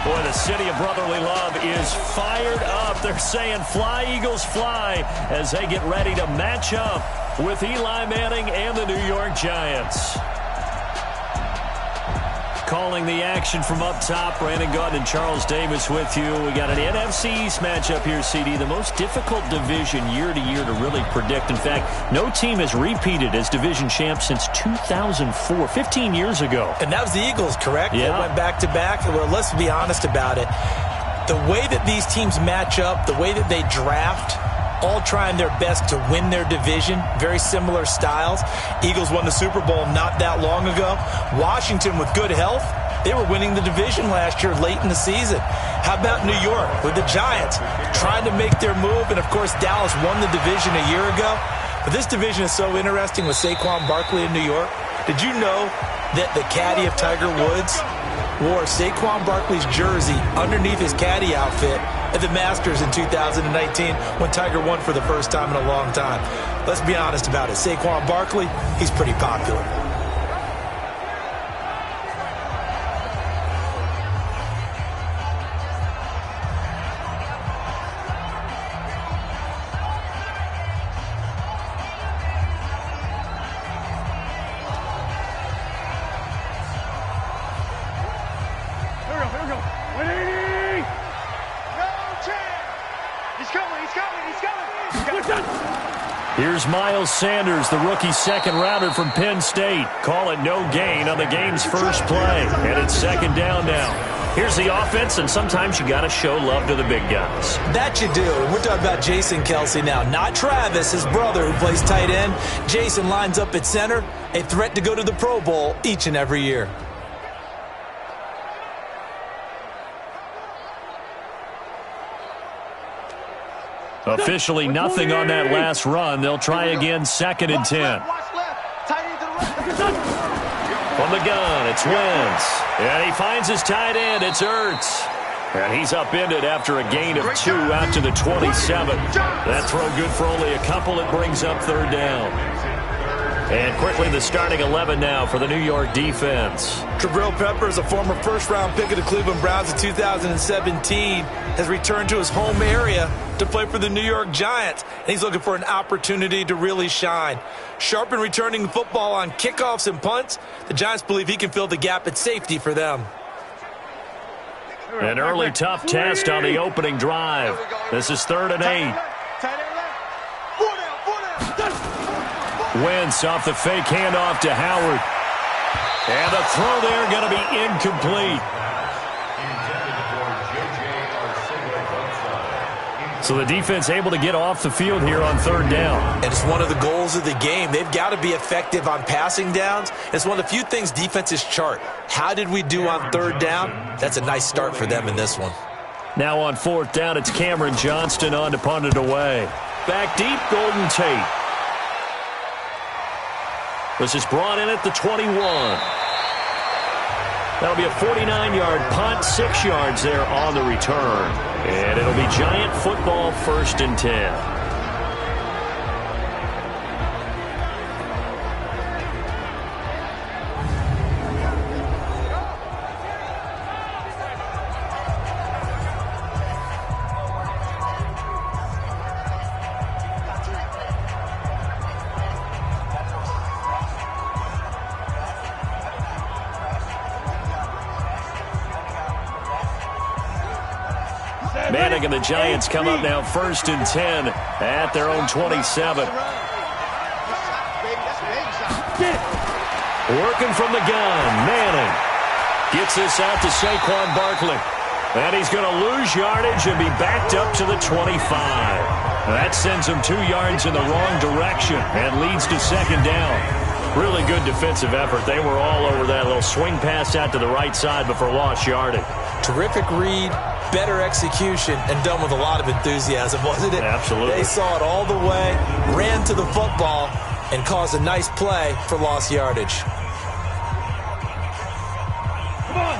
Boy, the city of brotherly love is fired up. They're saying fly, Eagles, fly, as they get ready to match up with Eli Manning and the New York Giants. Calling the action from up top, Brandon Gaudin and Charles Davis with you. We got an NFC East matchup here, CD. The most difficult division year to year to really predict. In fact, no team has repeated as division champ since 2004, 15 years ago. And that was the Eagles, correct? Yeah. They went back-to-back. Well, let's be honest about it. The way that these teams match up, the way that they draft, all trying their best to win their division, very similar styles. Eagles won the Super Bowl not that long ago. Washington, with good health, they were winning the division last year late in the season. How about New York with the Giants trying to make their move? And, of course, Dallas won the division a year ago. But this division is so interesting with Saquon Barkley in New York. Did you know that the caddy of Tiger Woods wore Saquon Barkley's jersey underneath his caddy outfit at the Masters in 2019 when Tiger won for the first time in a long time? Let's be honest about it. Saquon Barkley, he's pretty popular. Here's Miles Sanders, the rookie second-rounder from Penn State. Call it no gain on the game's first play. And it's second down now. Here's the offense, and sometimes you got to show love to the big guys. That you do. We're talking about Jason Kelce now, not Travis, his brother, who plays tight end. Jason lines up at center, a threat to go to the Pro Bowl each and every year. Officially nothing on that last run. They'll try again, second and 10. From the gun, it's Wentz. And he finds his tight end. It's Ertz. And he's upended after a gain of 2 out to the 27. That throw good for only a couple. It brings up third down. And quickly the starting 11 now for the New York defense. Jabril Peppers, a former first-round pick of the Cleveland Browns in 2017, has returned to his home area to play for the New York Giants. And he's looking for an opportunity to really shine. Sharp in returning the football on kickoffs and punts. The Giants believe he can fill the gap at safety for them. An early tough test on the opening drive. This is 3rd and 8. Wentz off the fake handoff to Howard. And the throw there going to be incomplete. So the defense able to get off the field here on 3rd down. And it's one of the goals of the game. They've got to be effective on passing downs. It's one of the few things defenses chart. How did we do on 3rd down? That's a nice start for them in this one. Now on 4th down, it's Cameron Johnston on to punt it away. Back deep, Golden Tate. This is brought in at the 21. That'll be a 49-yard punt, 6 yards there on the return. And it'll be Giant football, 1st and 10. Manning and the Giants come up now 1st and 10 at their own 27. Working from the gun, Manning gets this out to Saquon Barkley. And he's going to lose yardage and be backed up to the 25. That sends him 2 yards in the wrong direction and leads to second down. Really good defensive effort. They were all over that little swing pass out to the right side before lost yardage. Terrific read, better execution, and done with a lot of enthusiasm, wasn't it? Absolutely. They saw it all the way, ran to the football, and caused a nice play for lost yardage.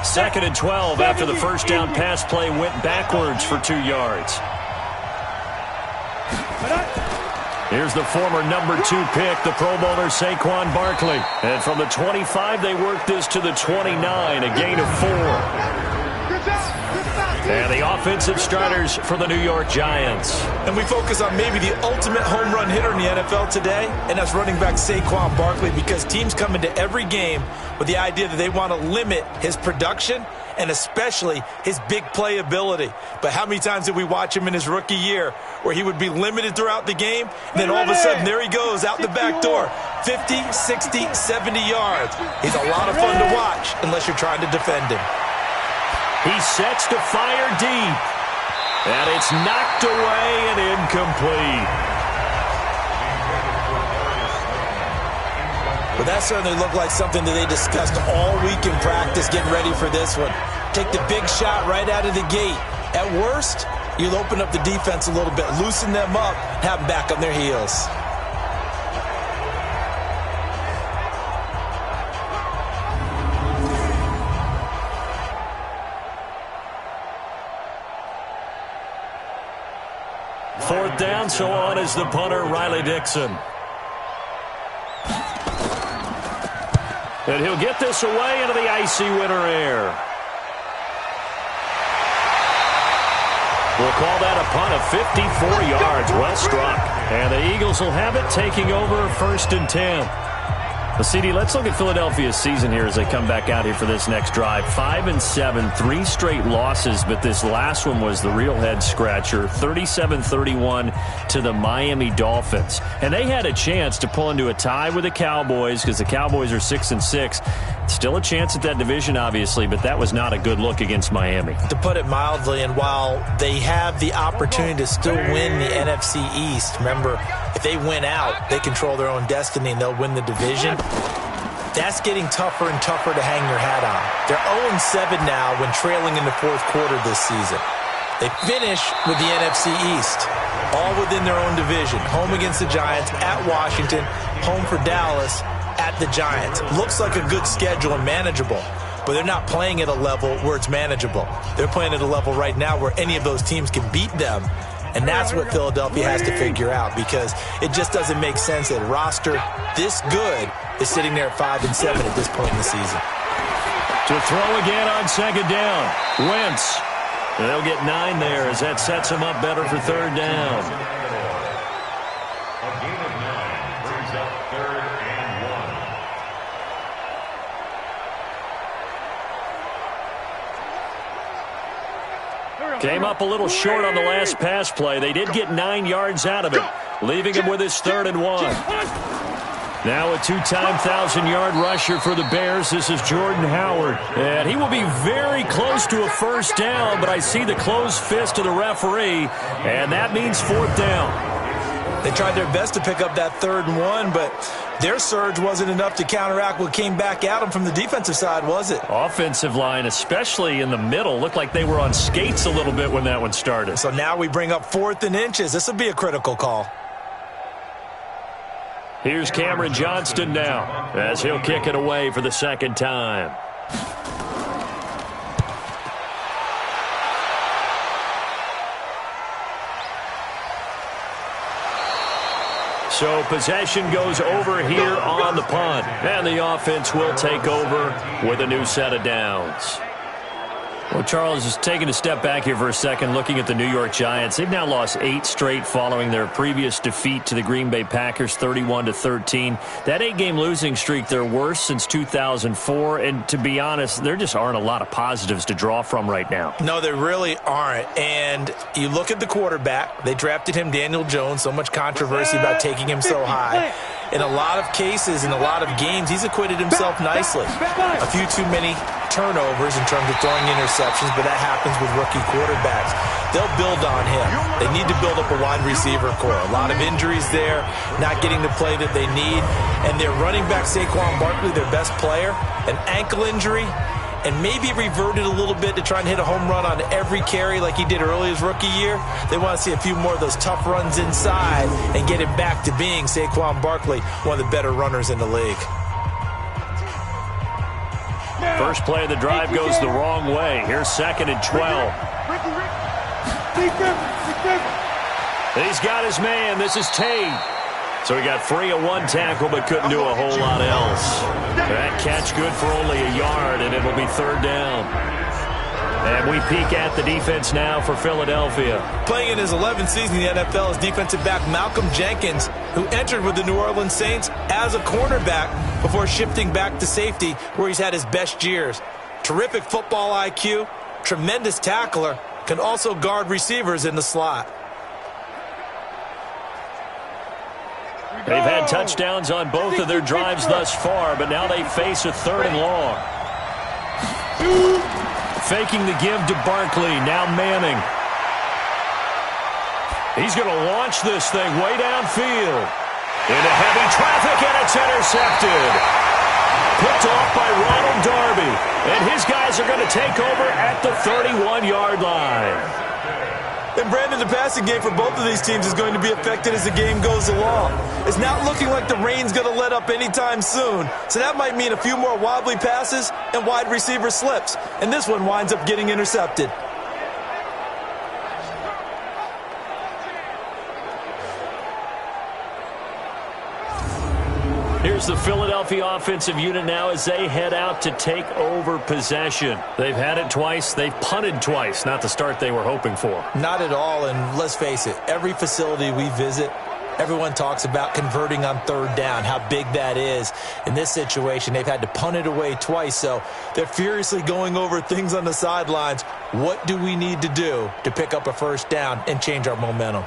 2nd and 12 after the first down pass play went backwards for 2 yards. Here's the former number 2 pick, the Pro Bowler Saquon Barkley. And from the 25, they work this to the 29, a gain of 4. And the offensive starters for the New York Giants. And we focus on maybe the ultimate home run hitter in the NFL today, and that's running back Saquon Barkley, because teams come into every game with the idea that they want to limit his production and especially his big play ability. But how many times did we watch him in his rookie year where he would be limited throughout the game, and then all of a sudden there he goes out the back door, 50, 60, 70 yards. He's a lot of fun to watch unless you're trying to defend him. He sets to fire deep, and it's knocked away and incomplete. Well, that certainly looked like something that they discussed all week in practice, getting ready for this one. Take the big shot right out of the gate. At worst, you'll open up the defense a little bit, loosen them up, have them back on their heels. Fourth down, so on is the punter, Riley Dixon. And he'll get this away into the icy winter air. We'll call that a punt of 54 yards. Well struck. And the Eagles will have it, taking over 1st and 10. Well, CD, let's look at Philadelphia's season here as they come back out here for this next drive. 5-7, 3 straight losses, but this last one was the real head-scratcher. 37-31 to the Miami Dolphins. And they had a chance to pull into a tie with the Cowboys because the Cowboys are 6-6. Still a chance at that division, obviously, but that was not a good look against Miami. To put it mildly, and while they have the opportunity to still win the NFC East, remember, if they win out, they control their own destiny and they'll win the division. That's getting tougher and tougher to hang your hat on. They're 0-7 now when trailing in the fourth quarter this season. They finish with the NFC East, all within their own division. Home against the Giants, at Washington, home for Dallas, at the Giants. Looks like a good schedule and manageable, but they're not playing at a level where it's manageable. They're playing at a level right now where any of those teams can beat them, and that's what Philadelphia has to figure out, because it just doesn't make sense that a roster this good is sitting there at 5-7 at this point in the season. To throw again on 2nd down. Wentz. They'll get 9 there as that sets them up better for 3rd down. A gain of 9 brings up 3rd and 1. Came up a little short on the last pass play. They did get 9 yards out of it, leaving him with his 3rd and 1. Now a 2-time 1,000-yard rusher for the Bears. This is Jordan Howard. And he will be very close to a 1st down, but I see the closed fist of the referee, and that means 4th down. They tried their best to pick up that 3rd and 1, but their surge wasn't enough to counteract what came back at them from the defensive side, was it? Offensive line, especially in the middle, looked like they were on skates a little bit when that one started. So now we bring up 4th and inches. This will be a critical call. Here's Cameron Johnston now as he'll kick it away for the 2nd time. So possession goes over here on the punt, and the offense will take over with a new set of downs. Well, Charles, is taking a step back here for a second, looking at the New York Giants. They've now lost 8 straight following their previous defeat to the Green Bay Packers, 31-13. That 8-game losing streak, their worst since 2004. And to be honest, there just aren't a lot of positives to draw from right now. No, there really aren't. And you look at the quarterback. They drafted him, Daniel Jones. So much controversy about taking him so high. In a lot of cases, in a lot of games, he's acquitted himself nicely. A few too many turnovers in terms of throwing interceptions, but that happens with rookie quarterbacks. They'll build on him. They need to build up a wide receiver core. A lot of injuries there, not getting the play that they need. And their running back, Saquon Barkley, their best player, an ankle injury, and maybe reverted a little bit to try and hit a home run on every carry like he did early his rookie year. They want to see a few more of those tough runs inside and get him back to being Saquon Barkley, one of the better runners in the league. First play of the drive goes the wrong way. Here's 2nd and 12. He's got his man. This is Tate. So he got free of 1 tackle but couldn't do a whole lot else. That catch good for only a yard, and it'll be 3rd down. And we peek at the defense now for Philadelphia. Playing in his 11th season in the NFL is defensive back Malcolm Jenkins, who entered with the New Orleans Saints as a cornerback before shifting back to safety, where he's had his best years. Terrific football IQ, tremendous tackler, can also guard receivers in the slot. They've had touchdowns on both of their drives thus far, but now they face a 3rd and long. Faking the give to Barkley, now Manning. He's going to launch this thing way downfield. Into heavy traffic, and it's intercepted. Picked off by Ronald Darby, and his guys are going to take over at the 31-yard line. And Brandon, the passing game for both of these teams is going to be affected as the game goes along. It's not looking like the rain's going to let up anytime soon. So that might mean a few more wobbly passes and wide receiver slips. And this one winds up getting intercepted. Here's the Philadelphia offensive unit now as they head out to take over possession. They've had it twice. They've punted twice. Not the start they were hoping for. Not at all, and let's face it, every facility we visit, everyone talks about converting on 3rd down, how big that is. In this situation, they've had to punt it away twice, so they're furiously going over things on the sidelines. What do we need to do to pick up a 1st down and change our momentum?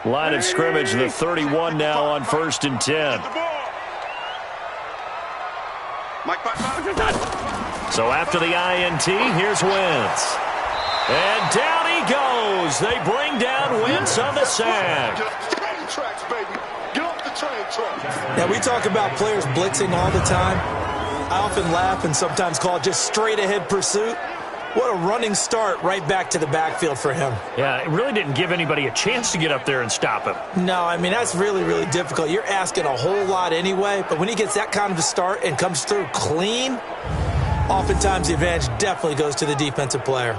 Line of scrimmage, the 31 now on 1st and 10. So after the INT, here's Wentz. And down he goes. They bring down Wentz on the sack. Now, we talk about players blitzing all the time. I often laugh and sometimes call it just straight-ahead pursuit. What a running start right back to the backfield for him. Yeah, it really didn't give anybody a chance to get up there and stop him. No, I mean, that's really, really difficult. You're asking a whole lot anyway, but when he gets that kind of a start and comes through clean, oftentimes the advantage definitely goes to the defensive player.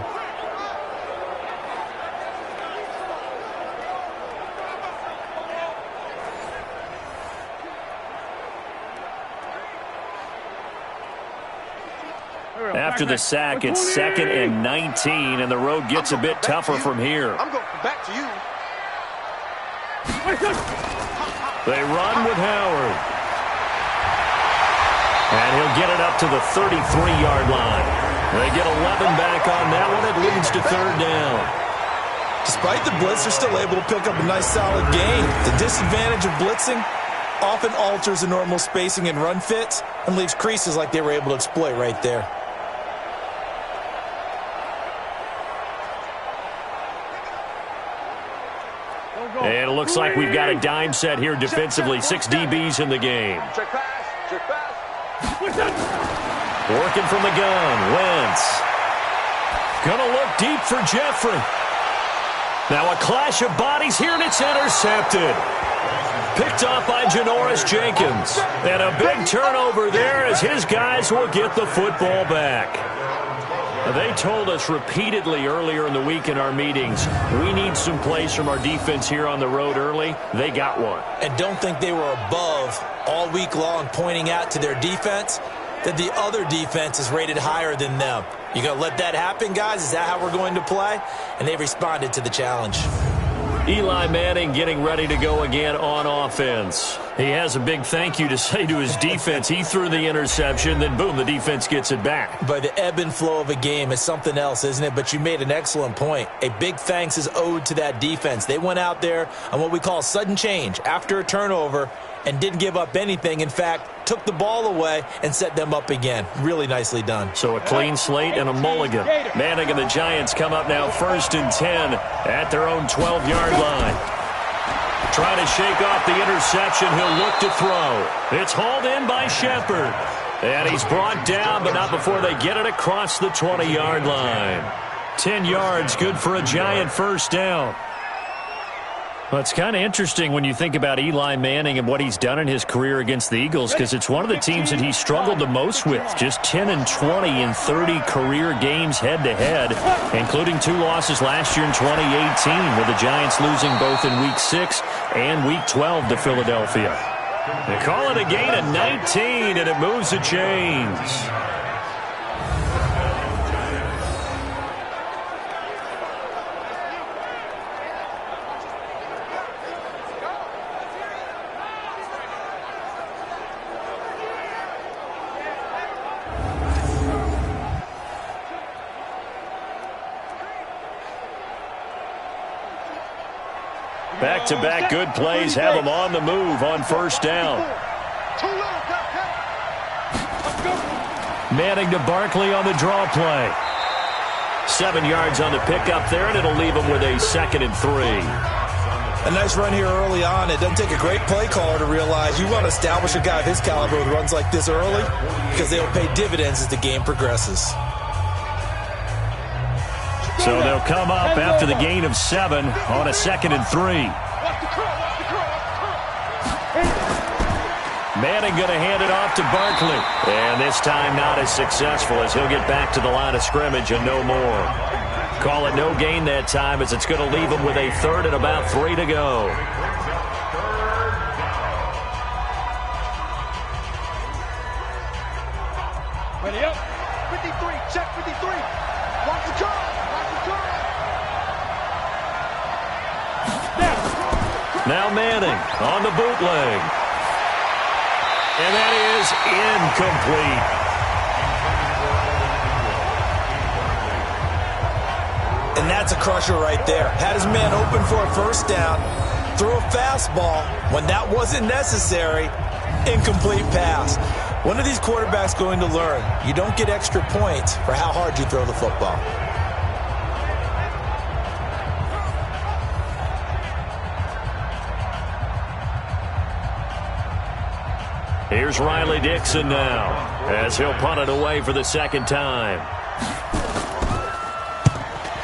After the sack, it's 2nd and 19, and the road gets a bit tougher from here. I'm going back to you. They run with Howard. And he'll get it up to the 33-yard line. They get 11 back on that one. It leads to 3rd down. Despite the blitz, they're still able to pick up a nice, solid gain. The disadvantage of blitzing often alters the normal spacing and run fits and leaves creases like they were able to exploit right there. And it looks like we've got a dime set here defensively. 6 DBs in the game. Check pass. Working from the gun, Wentz. Gonna look deep for Jeffrey. Now a clash of bodies here, and it's intercepted. Picked off by Janoris Jenkins. And a big turnover there as his guys will get the football back. They told us repeatedly earlier in the week in our meetings, we need some plays from our defense here on the road early. They got one. And don't think they were above all week long pointing out to their defense that the other defense is rated higher than them. You going to let that happen, guys? Is that how we're going to play? And they responded to the challenge. Eli Manning getting ready to go again on offense. He has a big thank you to say to his defense. He threw the interception, then boom, the defense gets it back. But the ebb and flow of a game is something else, isn't it? But you made an excellent point. A big thanks is owed to that defense. They went out there on what we call sudden change after a turnover and didn't give up anything. In fact, took the ball away and set them up again. Really nicely done. So a clean slate and a mulligan. Manning and the Giants come up now 1st and 10 at their own 12-yard line. Trying to shake off the interception. He'll look to throw. It's hauled in by Shepard. And he's brought down, but not before they get it across the 20-yard line. 10 yards, good for a Giant 1st down. Well, it's kind of interesting when you think about Eli Manning and what he's done in his career against the Eagles, because it's one of the teams that he struggled the most with. Just 10 and 20 in 30 career games head-to-head, including 2 losses last year in 2018, with the Giants losing both in Week 6 and Week 12 to Philadelphia. They call it a gain of 19, and it moves the chains. Back-to-back good plays have them on the move on first down. Manning to Barkley on the draw play. 7 yards on the pickup there, and it'll leave them with a 2nd and 3. A nice run here early on. It doesn't take a great play caller to realize you want to establish a guy of his caliber with runs like this early because they'll pay dividends as the game progresses. So they'll come up after the gain of 7 on a 2nd and 3. Manning going to hand it off to Barkley. And this time not as successful as he'll get back to the line of scrimmage and no more. Call it no gain that time as it's going to leave him with a 3rd and about 3 to go. Ready up. 53. Check 53. Watch the curl. Watch the curl. Now Manning on the bootleg. And that is incomplete. And that's a crusher right there. Had his man open for a first down. Threw a fastball when that wasn't necessary. Incomplete pass. When are these quarterbacks going to learn? You don't get extra points for how hard you throw the football. Here's Riley Dixon now as he'll punt it away for the 2nd time.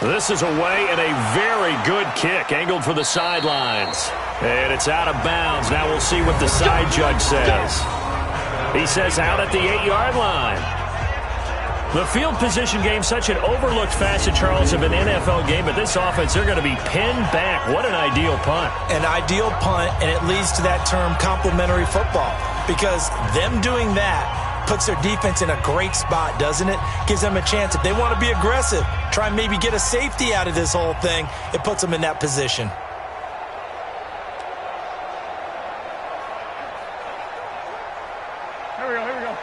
This is away and a very good kick angled for the sidelines. And it's out of bounds. Now we'll see what the side judge says. He says out at the 8-yard line. The field position game, such an overlooked facet, Charles, of an NFL game. But this offense, they're going to be pinned back. What an ideal punt. An ideal punt, and it leads to that term complementary football. Because them doing that puts their defense in a great spot, doesn't it? Gives them a chance. If they want to be aggressive, try and maybe get a safety out of this whole thing, it puts them in that position. Here we go.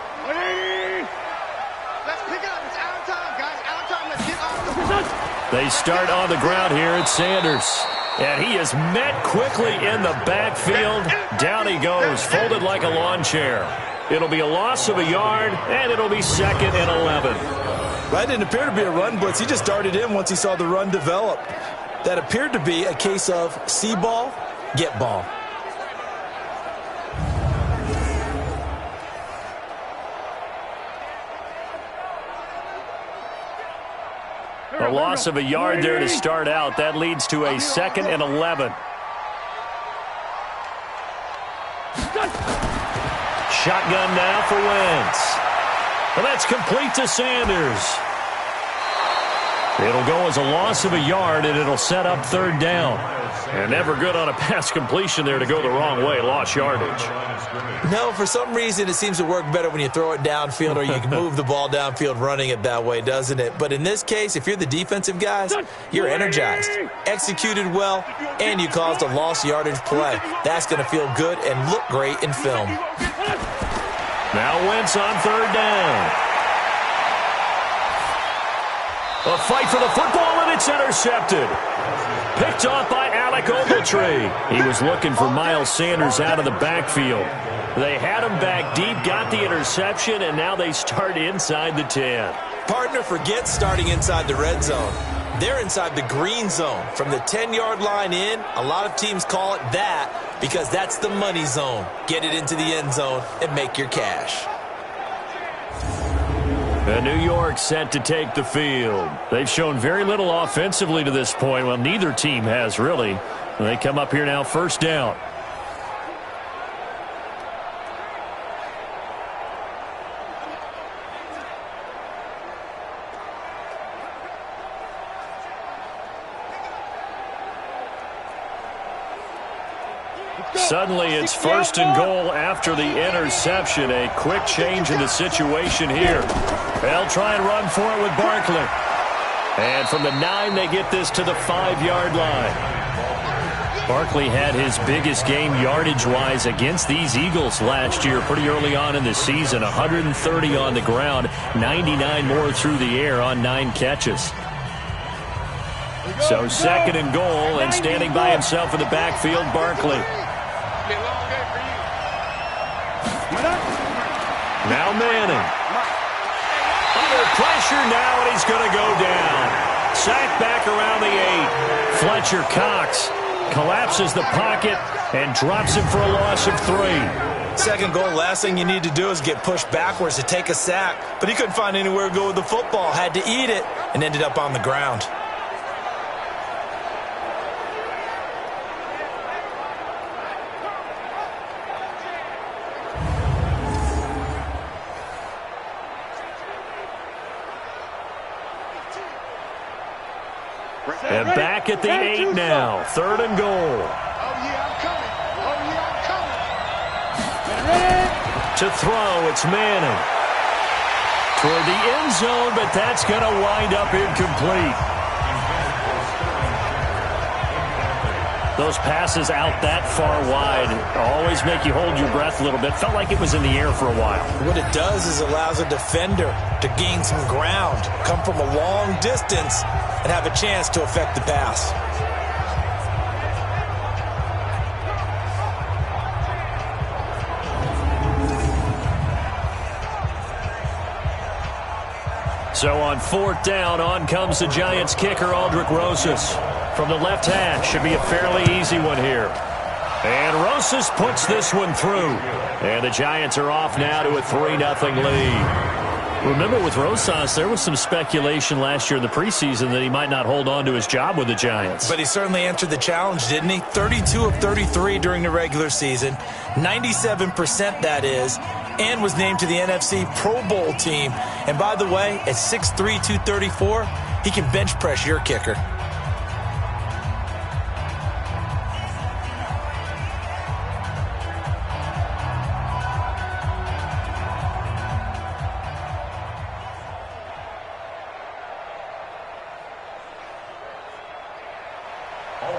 Let's pick it up. It's out of time, guys. Out of time. Let's get off the field. They start on the ground here at Sanders. And he is met quickly in the backfield. Down he goes, folded like a lawn chair. It'll be a loss of a yard, and it'll be 2nd and 11. That didn't appear to be a run blitz. He just darted in once he saw the run develop. That appeared to be a case of see ball, get ball. A loss of a yard there to start out. That leads to a 2nd and 11. Shotgun now for Wentz. Well, that's complete to Sanders. It'll go as a loss of a yard, and it'll set up 3rd down. And never good on a pass completion there to go the wrong way. Lost yardage. No, for some reason it seems to work better when you throw it downfield or you can move the ball downfield running it that way, doesn't it? But in this case, if you're the defensive guys, you're energized, executed well, and you caused a lost yardage play. That's going to feel good and look great in film. Now Wentz on 3rd down. A fight for the football, and it's intercepted. Picked off by Alec Ogletree. He was looking for Miles Sanders out of the backfield. They had him back deep, got the interception, and now they start inside the 10. Partner, forget starting inside the red zone. They're inside the green zone. From the 10-yard line in, a lot of teams call it that because that's the money zone. Get it into the end zone and make your cash. And New York set to take the field. They've shown very little offensively to this point. Well, neither team has really. They come up here now 1st down. Suddenly it's 1st and goal after the interception. A quick change in the situation here. They'll try and run for it with Barkley. And from the 9, they get this to the 5-yard line. Barkley had his biggest game yardage-wise against these Eagles last year pretty early on in the season. 130 on the ground, 99 more through the air on 9 catches. So 2nd and goal, and standing by himself in the backfield, Barkley. Now Manning. Under pressure now, and he's going to go down. Sacked back around the 8. Fletcher Cox collapses the pocket and drops him for a loss of 3. 2nd goal, last thing you need to do is get pushed backwards to take a sack. But he couldn't find anywhere to go with the football. Had to eat it and ended up on the ground. And back at the 8 now. 3rd and goal. Oh, yeah, I'm coming. Oh, yeah, I'm coming. To throw, it's Manning. Toward the end zone, but that's going to wind up incomplete. Those passes out that far wide always make you hold your breath a little bit. Felt like it was in the air for a while. What it does is allows a defender to gain some ground, come from a long distance, and have a chance to affect the pass. So on 4th down, on comes the Giants kicker, Aldrick Rosas. From the left hash, should be a fairly easy one here. And Rosas puts this one through. And the Giants are off now to a 3-0 lead. Remember, with Rosas, there was some speculation last year in the preseason that he might not hold on to his job with the Giants. But he certainly answered the challenge, didn't he? 32 of 33 during the regular season, 97% that is, and was named to the NFC Pro Bowl team. And by the way, at 6'3", 234, he can bench press your kicker.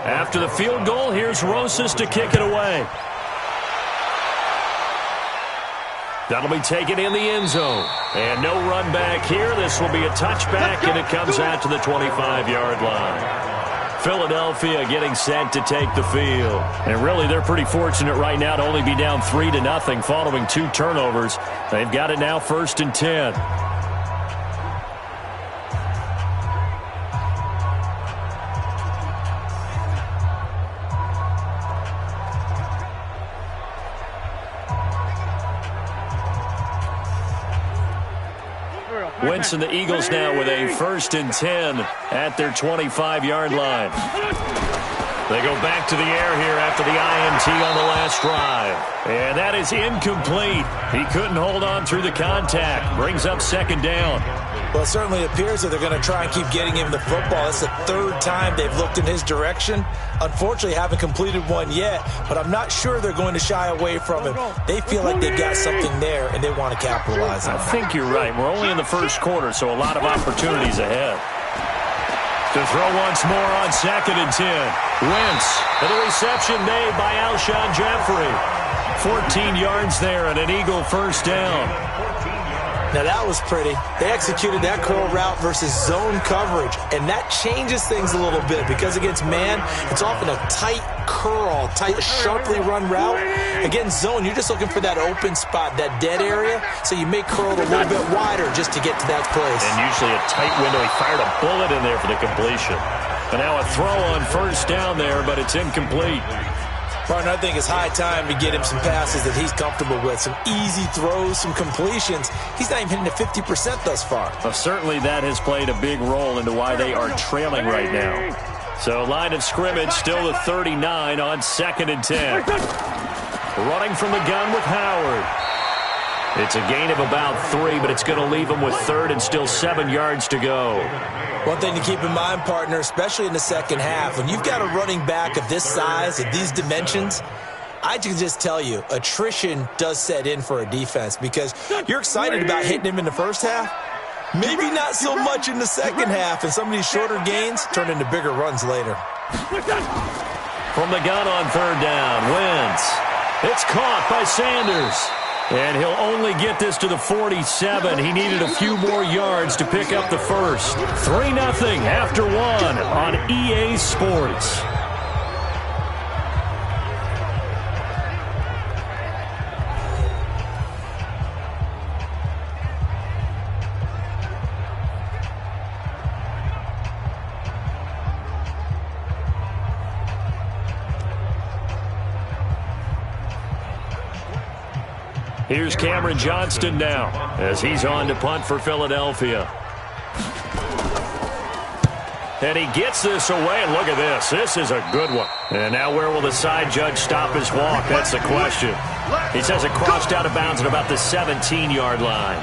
After the field goal, here's Rosas to kick it away. That'll be taken in the end zone. And no run back here. This will be a touchback, and it comes out to the 25-yard line. Philadelphia getting set to take the field. And really, they're pretty fortunate right now to only be down 3-0 following 2 turnovers. They've got it now 1st and 10. Wentz and the Eagles now with a 1st and 10 at their 25-yard line. They go back to the air here after the INT on the last drive. And that is incomplete. He couldn't hold on through the contact. Brings up 2nd down. Well, it certainly appears that they're going to try and keep getting him the football. It's the 3rd time they've looked in his direction. Unfortunately, haven't completed one yet, but I'm not sure they're going to shy away from him. They feel like they've got something there, and they want to capitalize on it. I think you're right. We're only in the 1st quarter, so a lot of opportunities ahead. To throw once more on 2nd and 10. Wentz, and the reception made by Alshon Jeffrey. 14 yards there and an Eagle 1st down. Now that was pretty. They executed that curl route versus zone coverage, and that changes things a little bit because against man, it's often a tight curl, tight, sharply run route. Against zone, you're just looking for that open spot, that dead area, so you may curl it a little bit wider just to get to that place. And usually a tight window. He fired a bullet in there for the completion. And now a throw on 1st down there, but it's incomplete. Partner, I think it's high time to get him some passes that he's comfortable with. Some easy throws, some completions. He's not even hitting the 50% thus far. Well, certainly that has played a big role into why they are trailing right now. So line of scrimmage still the 39 on 2nd and 10. Running from the gun with Howard. It's a gain of about 3, but it's going to leave him with 3rd and still 7 yards to go. One thing to keep in mind, partner, especially in the second half, when you've got a running back of this size, of these dimensions, I can just tell you, attrition does set in for a defense because you're excited about hitting him in the first half. Maybe not so much in the second half, and some of these shorter gains turn into bigger runs later. From the gun on third down, Wentz. It's caught by Sanders. And he'll only get this to the 47. He needed a few more yards to pick up the first. 3-0 after one on EA Sports. Here's Cameron Johnston now as he's on to punt for Philadelphia. And he gets this away, and look at this. This is a good one. And now where will the side judge stop his walk? That's the question. He says it crossed out of bounds at about the 17-yard line.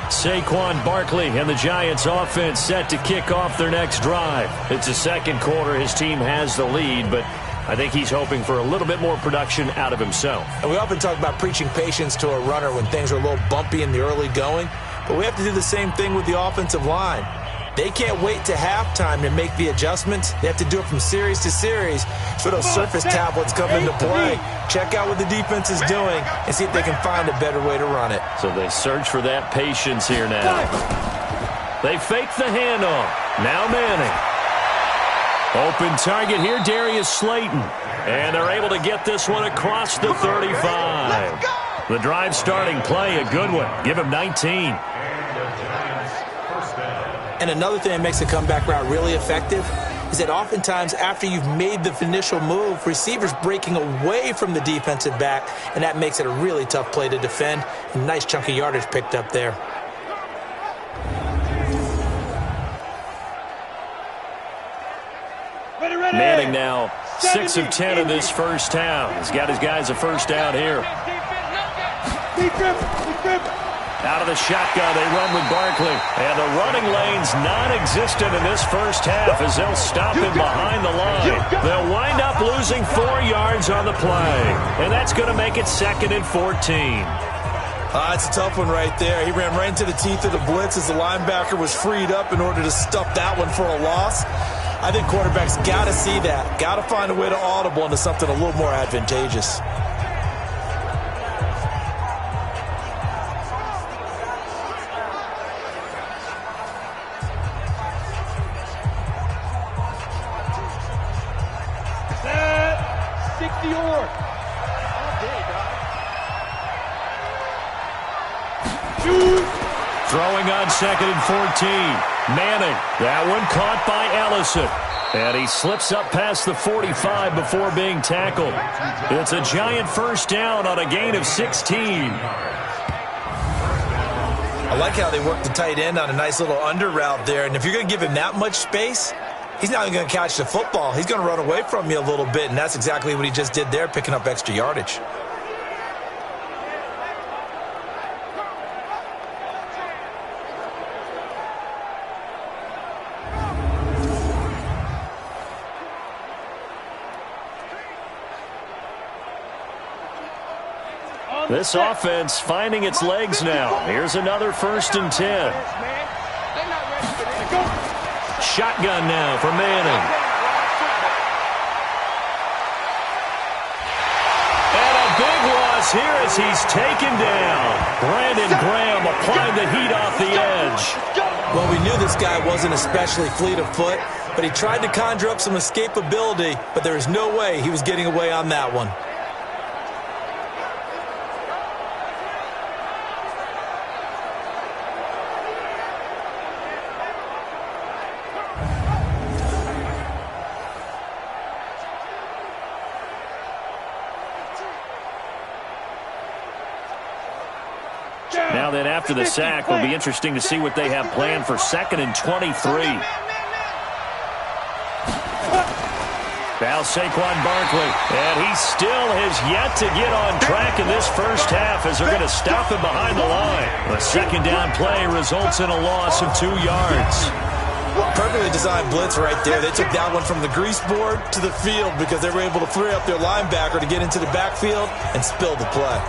Saquon Barkley and the Giants offense set to kick off their next drive. It's the second quarter. His team has the lead, but I think he's hoping for a little bit more production out of himself. And we often talk about preaching patience to a runner when things are a little bumpy in the early going, but we have to do the same thing with the offensive line. They can't wait to halftime to make the adjustments. They have to do it from series to series so those surface tablets come into play. Check out what the defense is doing and see if they can find a better way to run it. So they search for that patience here now. They fake the handoff. Now Manning. Open target here, Darius Slayton. And they're able to get this one across the 35. The drive starting play, a good one. Give him 19. And another thing that makes the comeback route really effective is that oftentimes after you've made the initial move, receivers breaking away from the defensive back, and that makes it a really tough play to defend. A nice chunk of yardage picked up there. Manning now 6 of 10 in this first half. He's got his guys a first down here. Out of the shotgun, they run with Barkley. And the running lane's non-existent in this first half as they'll stop him behind the line. They'll wind up losing 4 yards on the play. And that's going to make it 2nd and 14. It's a tough one right there. He ran right into the teeth of the blitz as the linebacker was freed up in order to stuff that one for a loss. I think quarterbacks got to see that. Got to find a way to audible into something a little more advantageous. Throwing on 2nd and 14. Manning, that one caught by Ellison. And he slips up past the 45 before being tackled. It's a giant first down on a gain of 16. I like how they work the tight end on a nice little under route there. And if you're going to give him that much space, he's not even going to catch the football. He's going to run away from you a little bit, and that's exactly what he just did there, picking up extra yardage. This offense finding its legs now. Here's another 1st and 10. Shotgun now for Manning. And a big loss here as he's taken down. Brandon Graham applying the heat off the edge. Well, we knew this guy wasn't especially fleet of foot, but he tried to conjure up some escapability, but there was no way he was getting away on that one. Now then, after the sack, will be interesting to see what they have planned for 2nd and 23. Now Saquon Barkley, and he still has yet to get on track in this first half as they're going to stop him behind the line. The 2nd down play results in a loss of 2 yards. Perfectly designed blitz right there. They took that one from the grease board to the field because they were able to free up their linebacker to get into the backfield and spill the play.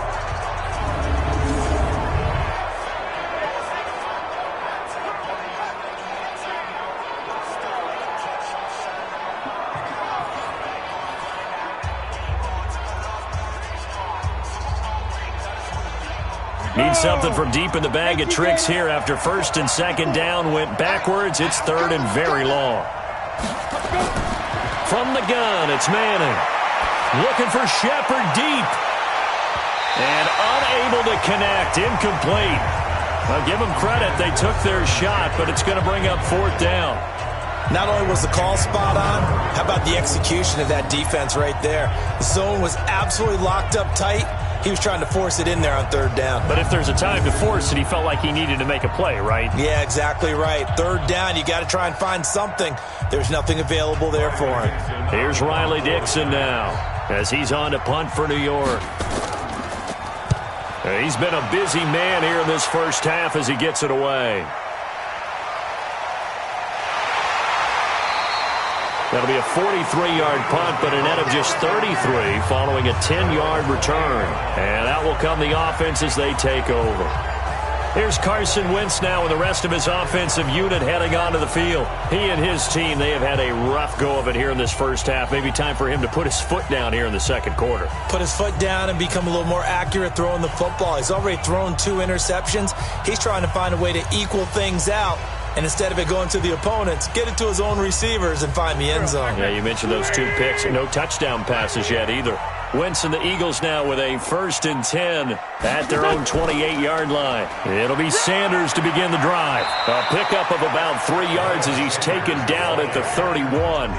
Need something from deep in the bag of tricks here after first and second down went backwards. It's third and very long. From the gun, it's Manning. Looking for Shepard deep. And unable to connect. Incomplete. I'll give them credit. They took their shot, but it's going to bring up fourth down. Not only was the call spot on, how about the execution of that defense right there? The zone was absolutely locked up tight. He was trying to force it in there on third down. But if there's a time to force it, he felt like he needed to make a play, right? Yeah, exactly right. Third down, you got to try and find something. There's nothing available there for him. Here's Riley Dixon now as he's on to punt for New York. He's been a busy man here in this first half as he gets it away. That'll be a 43-yard punt, but a net of just 33 following a 10-yard return. And that will come the offense as they take over. Here's Carson Wentz now with the rest of his offensive unit heading onto the field. He and his team, they have had a rough go of it here in this first half. Maybe time for him to put his foot down here in the second quarter. Put his foot down and become a little more accurate throwing the football. He's already thrown 2 interceptions. He's trying to find a way to equal things out. And instead of it going to the opponents, get it to his own receivers and find the end zone. Yeah, you mentioned those 2 picks. No touchdown passes yet either. Wentz and the Eagles now with a 1st and 10 at their own 28-yard line. It'll be Sanders to begin the drive. A pickup of about 3 yards as he's taken down at the 31.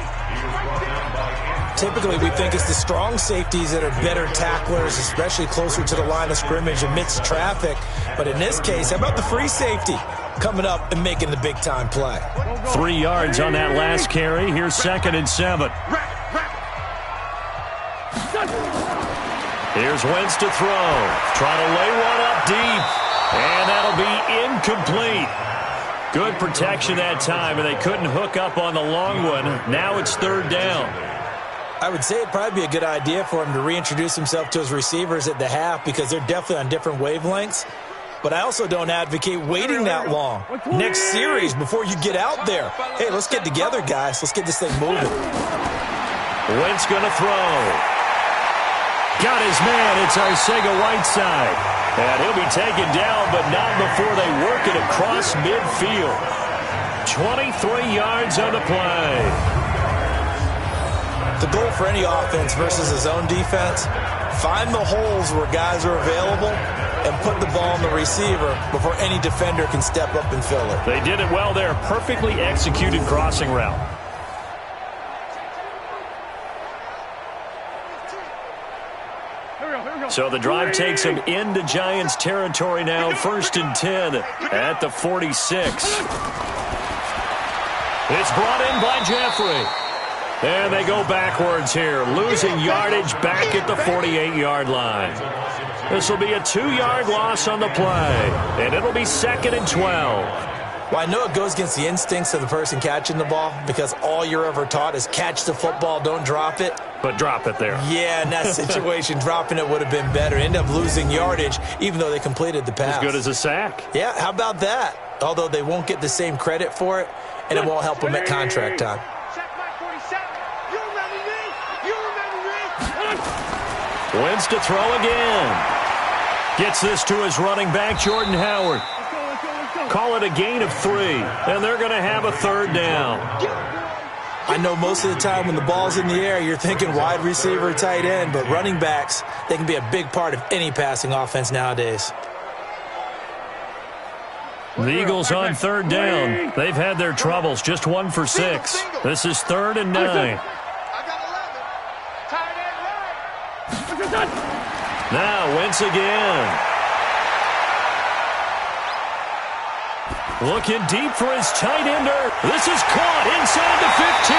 Typically, we think it's the strong safeties that are better tacklers, especially closer to the line of scrimmage amidst traffic. But in this case, how about the free safety coming up and making the big-time play? 3 yards on that last carry. Here's 2nd and 7. Here's Wentz to throw. Trying to lay one up deep. And that'll be incomplete. Good protection that time, and they couldn't hook up on the long one. Now it's 3rd down. I would say it'd probably be a good idea for him to reintroduce himself to his receivers at the half because they're definitely on different wavelengths. But I also don't advocate waiting that long. Next series, before you get out there, hey, let's get together, guys. Let's get this thing moving. Wentz going to throw. Got his man. It's Arcega-Whiteside. And he'll be taken down, but not before they work it across midfield. 23 yards on the play. The goal for any offense versus his own defense, find the holes where guys are available and put the ball on the receiver before any defender can step up and fill it. They did it well there. Perfectly executed crossing route. So the drive takes him into Giants territory now. 1st and 10 at the 46. It's brought in by Jeffrey. And they go backwards here, losing yardage back at the 48-yard line. This will be a 2-yard loss on the play, and it'll be 2nd and 12. Well, I know it goes against the instincts of the person catching the ball because all you're ever taught is catch the football, don't drop it. But drop it there. Yeah, in that situation, dropping it would have been better. End up losing yardage, even though they completed the pass. As good as a sack. Yeah, how about that? Although they won't get the same credit for it, and it won't help them at contract time. Wentz to throw again. Gets this to his running back, Jordan Howard. Call it a gain of 3, and they're going to have a 3rd down. I know most of the time when the ball's in the air, you're thinking wide receiver, tight end, but running backs, they can be a big part of any passing offense nowadays. The Eagles on 3rd down. They've had their troubles, just 1 for 6. This is 3rd and 9. Now Wentz again. Looking deep for his tight ender. This is caught inside the 15.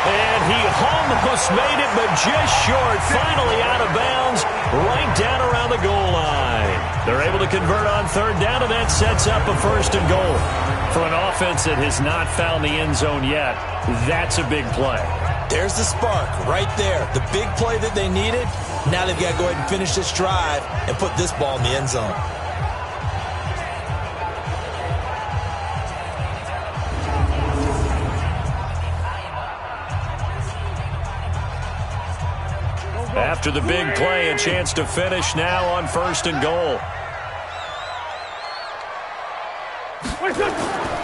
And he almost made it, but just short. Finally out of bounds, right down around the goal line. They're able to convert on 3rd down, and that sets up a 1st and goal. For an offense that has not found the end zone yet, that's a big play. There's the spark right there. The big play that they needed. Now they've got to go ahead and finish this drive and put this ball in the end zone. After the big play, a chance to finish now on 1st and goal.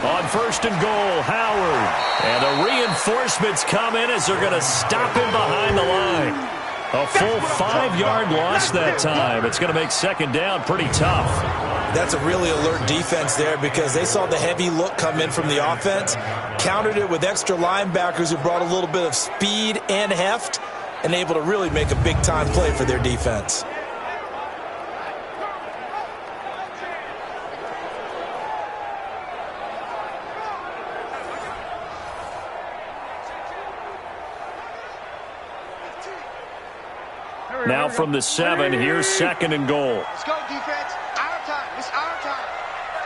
On 1st and goal, Howard. And the reinforcements come in as they're going to stop him behind the line. A full 5-yard loss that time. It's going to make 2nd down pretty tough. That's a really alert defense there because they saw the heavy look come in from the offense, countered it with extra linebackers who brought a little bit of speed and heft, and able to really make a big-time play for their defense. Now from the 7, here's 2nd and goal. Let's go, defense. Our time. It's our time.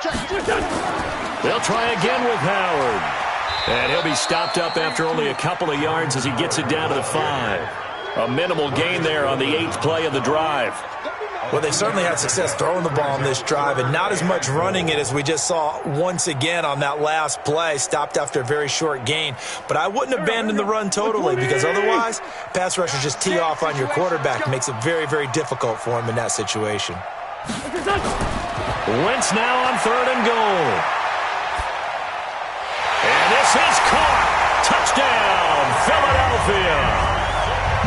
Check. They'll try again with Howard. And he'll be stopped up after only a couple of yards as he gets it down to the 5. A minimal gain there on the 8th play of the drive. Well, they certainly had success throwing the ball on this drive and not as much running it as we just saw once again on that last play, stopped after a very short gain. But I wouldn't abandon the run totally because otherwise, pass rushers just tee off on your quarterback. It makes it very, very difficult for him in that situation. Wentz now on 3rd and goal. And this is caught. Touchdown, Philadelphia.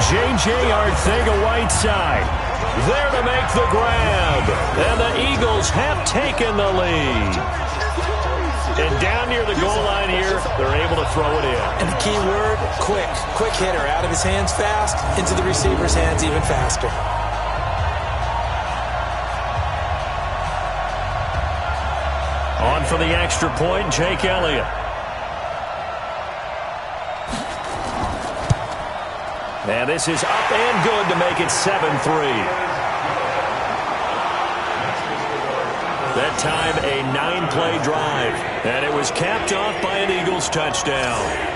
J.J. Arcega-Whiteside there to make the grab. And the Eagles have taken the lead. And down near the goal line here, they're able to throw it in. And the key word, quick. Quick hitter, out of his hands fast, into the receiver's hands even faster. On for the extra point, Jake Elliott. And this is up and good to make it 7-3. That time, a 9-play drive. And it was capped off by an Eagles touchdown.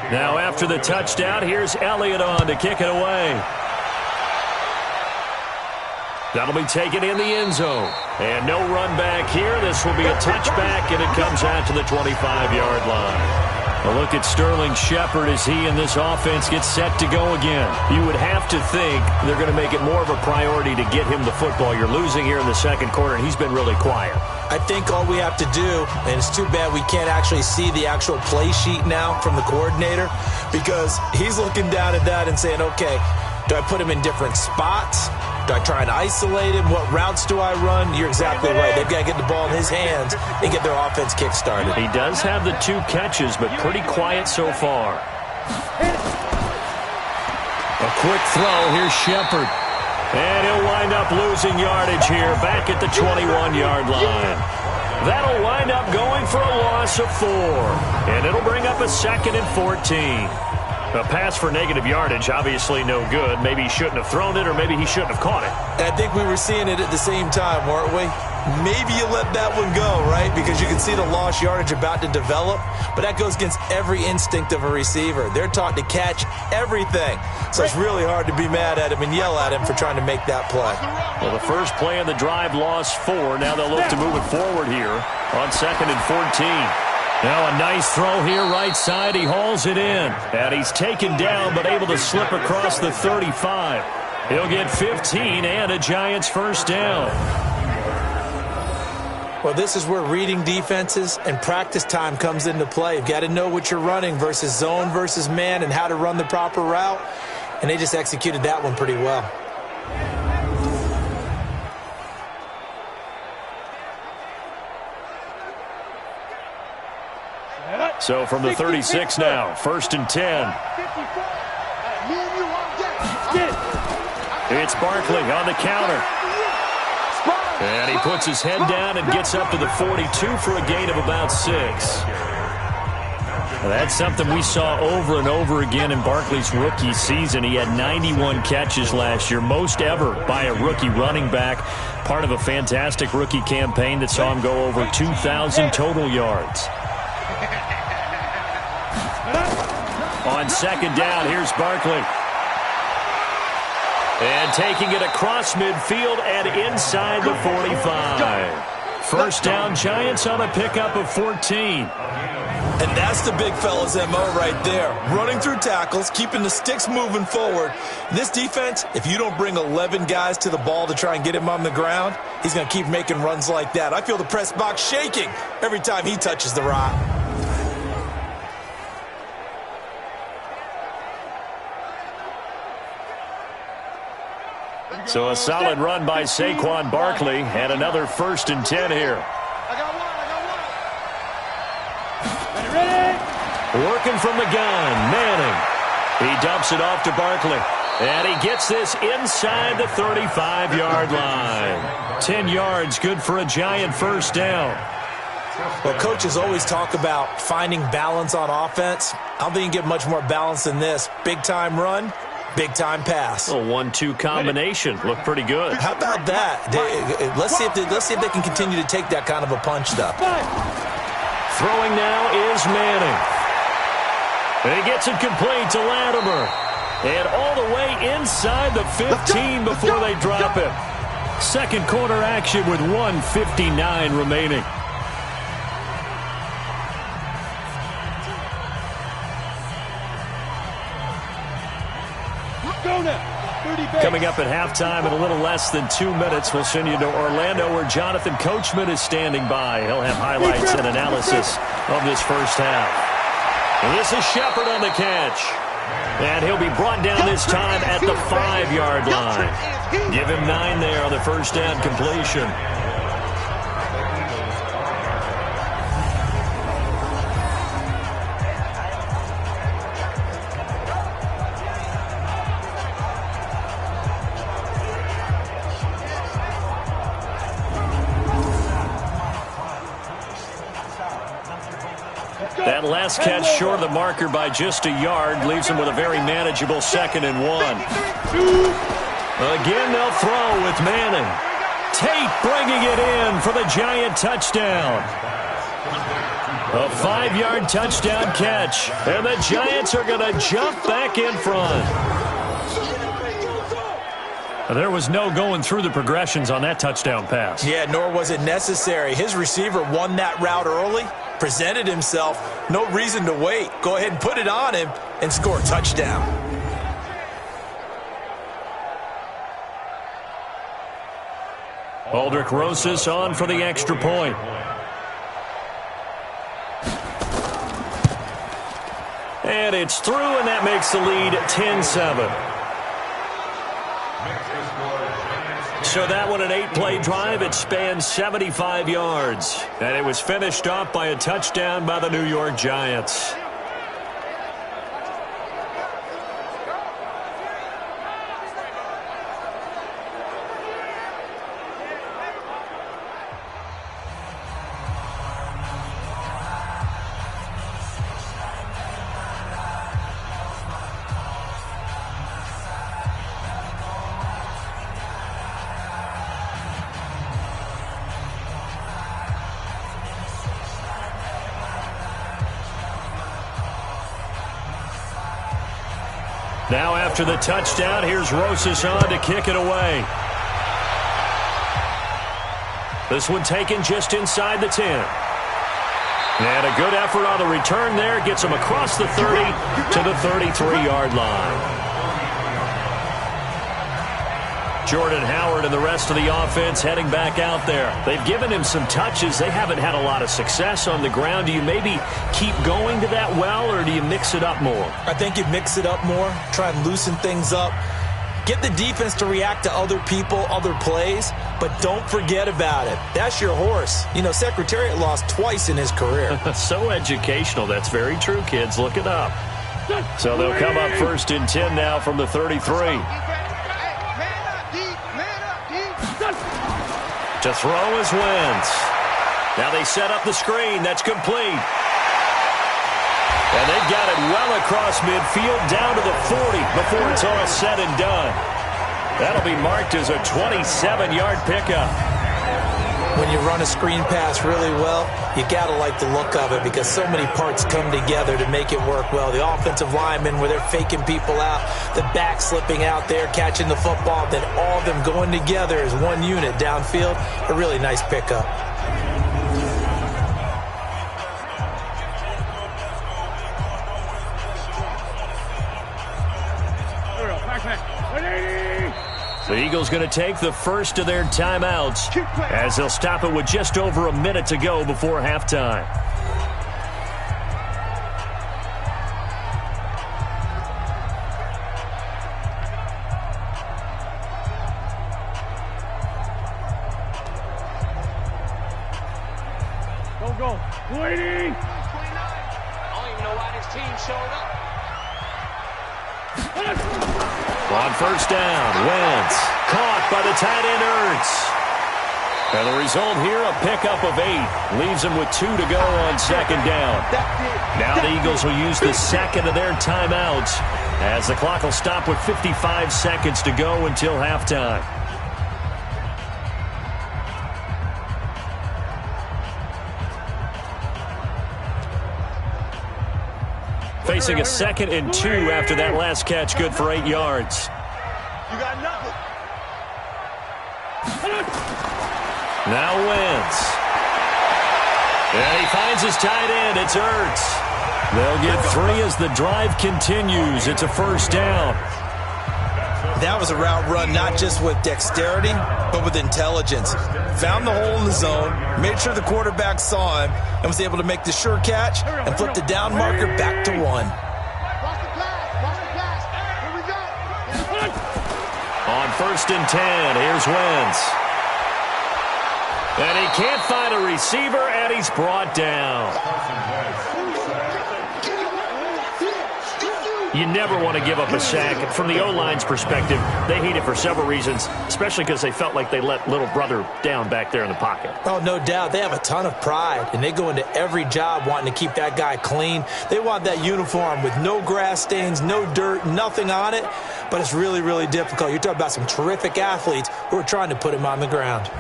Now after the touchdown, here's Elliott on to kick it away. That'll be taken in the end zone. And no run back here. This will be a touchback, and it comes out to the 25-yard line. A look at Sterling Shepard as he and this offense get set to go again. You would have to think they're going to make it more of a priority to get him the football. You're losing here in the second quarter, and he's been really quiet. I think all we have to do, and it's too bad we can't actually see the actual play sheet now from the coordinator, because he's looking down at that and saying, okay, do I put him in different spots? Do I try and isolate him? What routes do I run? You're exactly right. They've got to get the ball in his hands and get their offense kick-started. He does have the 2 catches, but pretty quiet so far. A quick throw. Here's Shepard. And he'll wind up losing yardage here back at the 21-yard line. That'll wind up going for a loss of 4. And it'll bring up a 2nd and 14. A pass for negative yardage, obviously no good. Maybe he shouldn't have thrown it, or maybe he shouldn't have caught it. I think we were seeing it at the same time, weren't we? Maybe you let that one go, right? Because you can see the lost yardage about to develop. But that goes against every instinct of a receiver. They're taught to catch everything. So it's really hard to be mad at him and yell at him for trying to make that play. Well, the first play of the drive lost 4. Now they'll look to move it forward here on 2nd and 14. Now a nice throw here right side. He hauls it in. And he's taken down but able to slip across the 35. He'll get 15 and a Giants first down. Well, this is where reading defenses and practice time comes into play. You've got to know what you're running versus zone versus man and how to run the proper route. And they just executed that one pretty well. So from the 36 now, 1st and 10. It's Barkley on the counter. And he puts his head down and gets up to the 42 for a gain of about 6. That's something we saw over and over again in Barkley's rookie season. He had 91 catches last year, most ever by a rookie running back. Part of a fantastic rookie campaign that saw him go over 2,000 total yards. On 2nd down, here's Barkley. And taking it across midfield and inside the 45. 1st down, Giants on a pickup of 14. And that's the big fella's MO right there. Running through tackles, keeping the sticks moving forward. This defense, if you don't bring 11 guys to the ball to try and get him on the ground, he's going to keep making runs like that. I feel the press box shaking every time he touches the rock. So a solid run by Saquon Barkley and another 1st and 10 here. Working from the gun, Manning. He dumps it off to Barkley. And he gets this inside the 35-yard line. 10 yards, good for a Giant 1st down. Well, coaches always talk about finding balance on offense. I don't think you get much more balance than this. Big-time run, big-time pass. A 1-2 combination. Looked pretty good. How about that? Let's see if they can continue to take that kind of a punch, though. Throwing now is Manning. And he gets it complete to Latimer. And all the way inside the 15 before they drop it. 2nd quarter action with 1:59 remaining. Coming up at halftime in a little less than 2 minutes, we'll send you to Orlando where Jonathan Coachman is standing by. He'll have highlights and analysis of this 1st half. And this is Shepard on the catch. And he'll be brought down this time at the 5-yard line. Give him 9 there on the 1st down completion. That last catch short of the marker by just a yard leaves him with a very manageable 2nd and 1. Again, they'll throw with Manning. Tate bringing it in for the Giant touchdown. A 5-yard touchdown catch. And the Giants are going to jump back in front. There was no going through the progressions on that touchdown pass. Yeah, nor was it necessary. His receiver won that route early, presented himself. No reason to wait. Go ahead and put it on him and score a touchdown. Aldrich Rosas on for the extra point. And it's through, and that makes the lead 10-7. So that one, an 8-play drive. It spanned 75 yards. And it was finished off by a touchdown by the New York Giants. Now after the touchdown, here's Rosas on to kick it away. This one taken just inside the 10. And a good effort on the return there. Gets him across the 30 to the 33-yard line. Jordan Howard and the rest of the offense heading back out there. They've given him some touches. They haven't had a lot of success on the ground. Do you maybe keep going to that well, or do you mix it up more? I think you mix it up more, try and loosen things up. Get the defense to react to other people, other plays, but don't forget about it. That's your horse. You know, Secretariat lost twice in his career. So educational. That's very true, kids. Look it up. So they'll come up 1st and 10 now from the 33. To throw is Wentz. Now they set up the screen. That's complete. And they've got it well across midfield down to the 40 before it's all said and done. That'll be marked as a 27-yard pickup. When you run a screen pass really well, you got to like the look of it because so many parts come together to make it work well. The offensive linemen, where they're faking people out, the back slipping out there, catching the football, then all of them going together as one unit downfield. A really nice pickup. The Eagles going to take the first of their timeouts as they'll stop it with just over a minute to go before halftime. Don't go. Waiting. I don't even know why this team showed up. On first down, Wentz caught by the tight end Ertz. And the result here, a pickup of 8. Leaves them with 2 to go on second down. Now the Eagles will use the second of their timeouts as the clock will stop with 55 seconds to go until halftime. Facing a 2nd and 2 after that last catch, good for 8 yards. You got nothing. Now Wentz. And he finds his tight end. It's Ertz. They'll get 3 as the drive continues. It's a first down. That was a route run not just with dexterity, but with intelligence. Found the hole in the zone, made sure the quarterback saw him, and was able to make the sure catch and flip the down marker back to 1. Watch the pass. Watch the pass. Here we go. On first and 10, here's Wentz. And he can't find a receiver, and he's brought down. You never want to give up a sack. From the O-line's perspective, they hate it for several reasons, especially because they felt like they let little brother down back there in the pocket. Oh, no doubt. They have a ton of pride, and they go into every job wanting to keep that guy clean. They want that uniform with no grass stains, no dirt, nothing on it, but it's really, really difficult. You're talking about some terrific athletes who are trying to put him on the ground.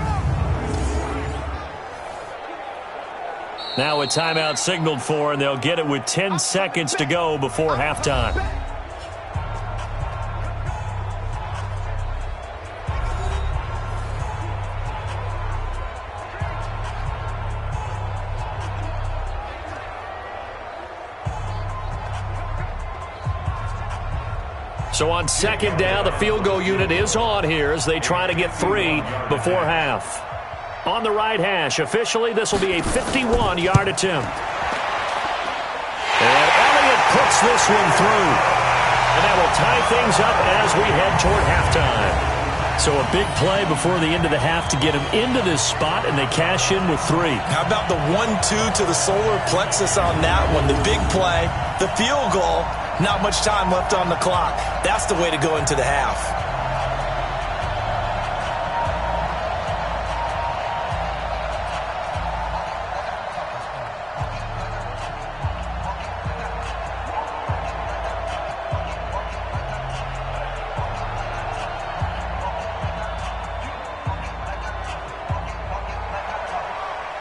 Now a timeout signaled for, and they'll get it with 10 seconds to go before halftime. So on second down, the field goal unit is on here as they try to get 3 before half. On the right hash, officially, this will be a 51-yard attempt. And Elliott puts this one through. And that will tie things up as we head toward halftime. So a big play before the end of the half to get him into this spot, and they cash in with 3. How about the 1-2 to the solar plexus on that one? The big play, the field goal, not much time left on the clock. That's the way to go into the half.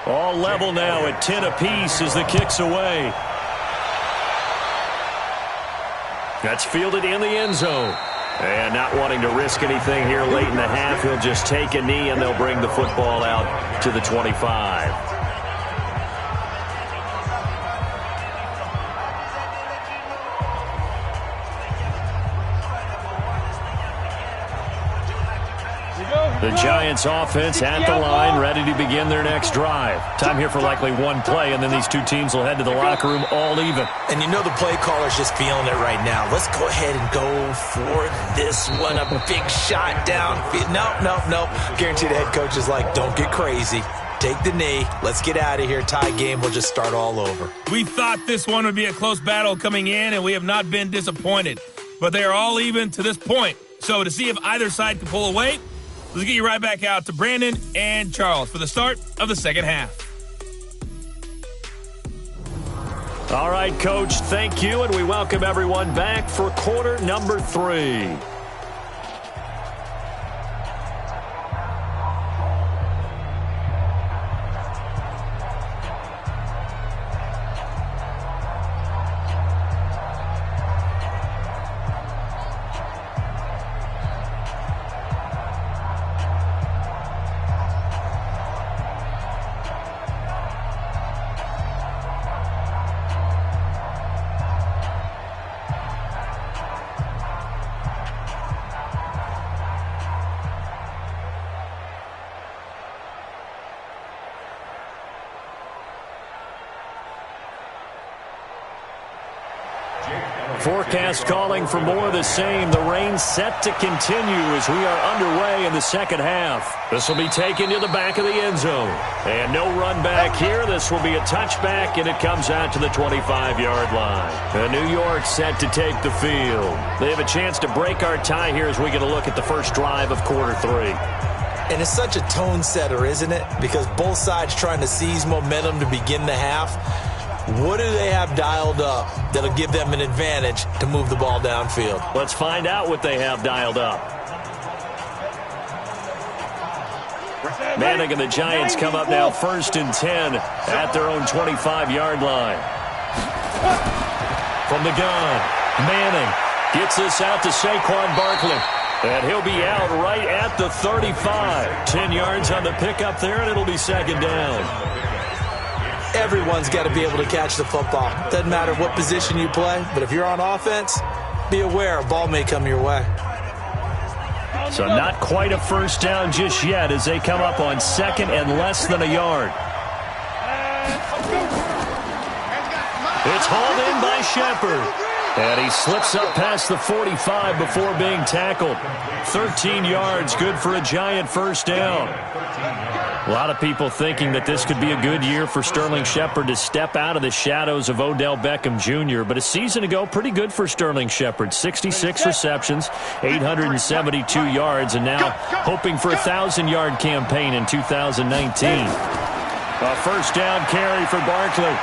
All level now at 10 apiece as the kick's away. That's fielded in the end zone. And not wanting to risk anything here late in the half, he'll just take a knee and they'll bring the football out to the 25. The Giants offense at the line, ready to begin their next drive. Time here for likely one play, and then these two teams will head to the locker room all even. And you know the play caller's just feeling it right now. Let's go ahead and go for this one. A big shot downfield. No. Guarantee the head coach is like, don't get crazy. Take the knee. Let's get out of here. Tie game. We'll just start all over. We thought this one would be a close battle coming in, and we have not been disappointed. But they are all even to this point. So to see if either side can pull away, let's get you right back out to Brandon and Charles for the start of the second half. All right, Coach, thank you, and we welcome everyone back for quarter number 3. Forecast calling for more of the same. The rain set to continue as we are underway in the second half. This will be taken to the back of the end zone. And no run back here. This will be a touchback, and it comes out to the 25-yard line. And New York set to take the field. They have a chance to break our tie here as we get a look at the first drive of quarter 3. And it's such a tone setter, isn't it? Because both sides trying to seize momentum to begin the half. What do they have dialed up that'll give them an advantage to move the ball downfield? Let's find out what they have dialed up. Manning and the Giants come up now 1st and 10 at their own 25-yard line. From the gun, Manning gets this out to Saquon Barkley. And he'll be out right at the 35. 10 yards on the pickup there, and it'll be second down. Everyone's got to be able to catch the football. Doesn't matter what position you play, but if you're on offense, be aware a ball may come your way. So not quite a first down just yet as they come up on 2nd and less than a yard. It's hauled in by Shepard. And he slips up past the 45 before being tackled. 13 yards, good for a Giant first down. A lot of people thinking that this could be a good year for Sterling Shepard to step out of the shadows of Odell Beckham Jr. But a season ago, pretty good for Sterling Shepard. 66 receptions, 872 yards, and now hoping for a 1,000-yard campaign in 2019. A first down carry for Barkley.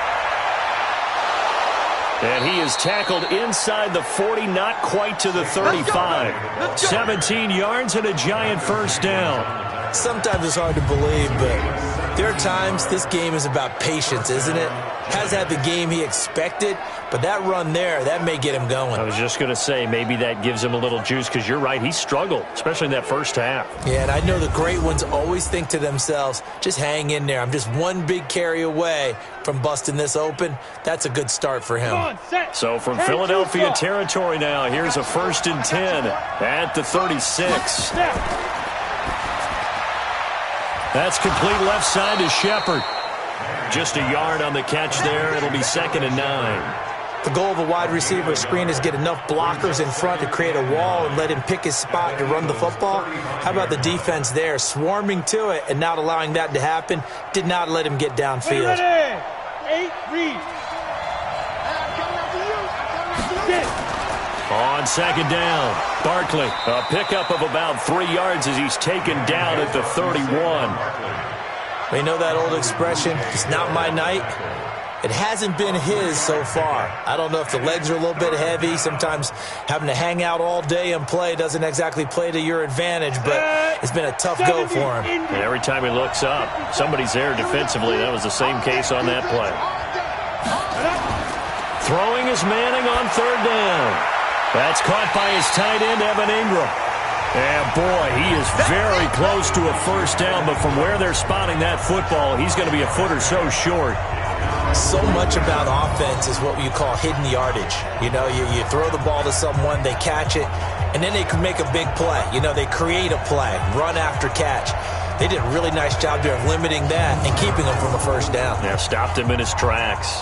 And he is tackled inside the 40, not quite to the 35. 17 yards and a Giant first down. Sometimes it's hard to believe, but there are times this game is about patience, isn't it? Has had the game he expected, but that run there, that may get him going. I was just going to say, maybe that gives him a little juice because you're right, he struggled, especially in that first half. Yeah, and I know the great ones always think to themselves, just hang in there. I'm just one big carry away from busting this open. That's a good start for him. So from Philadelphia territory now, here's a 1st and 10 at the 36. That's complete left side to Shepard. Just a yard on the catch there. It'll be 2nd and 9. The goal of a wide receiver screen is get enough blockers in front to create a wall and let him pick his spot to run the football. How about the defense there, swarming to it and not allowing that to happen? Did not let him get downfield. 8, read. On 2nd down, Barkley, a pickup of about 3 yards as he's taken down at the 31. We know that old expression, it's not my night. It hasn't been his so far. I don't know if the legs are a little bit heavy. Sometimes having to hang out all day and play doesn't exactly play to your advantage, but it's been a tough go for him. And every time he looks up, somebody's there defensively. That was the same case on that play. Throwing is Manning on 3rd down. That's caught by his tight end, Evan Ingram. And, boy, he is very close to a first down, but from where they're spotting that football, he's going to be a foot or so short. So much about offense is what you call hidden yardage. You know, you throw the ball to someone, they catch it, and then they can make a big play. You know, they create a play, run after catch. They did a really nice job there of limiting that and keeping him from a first down. Yeah, stopped him in his tracks.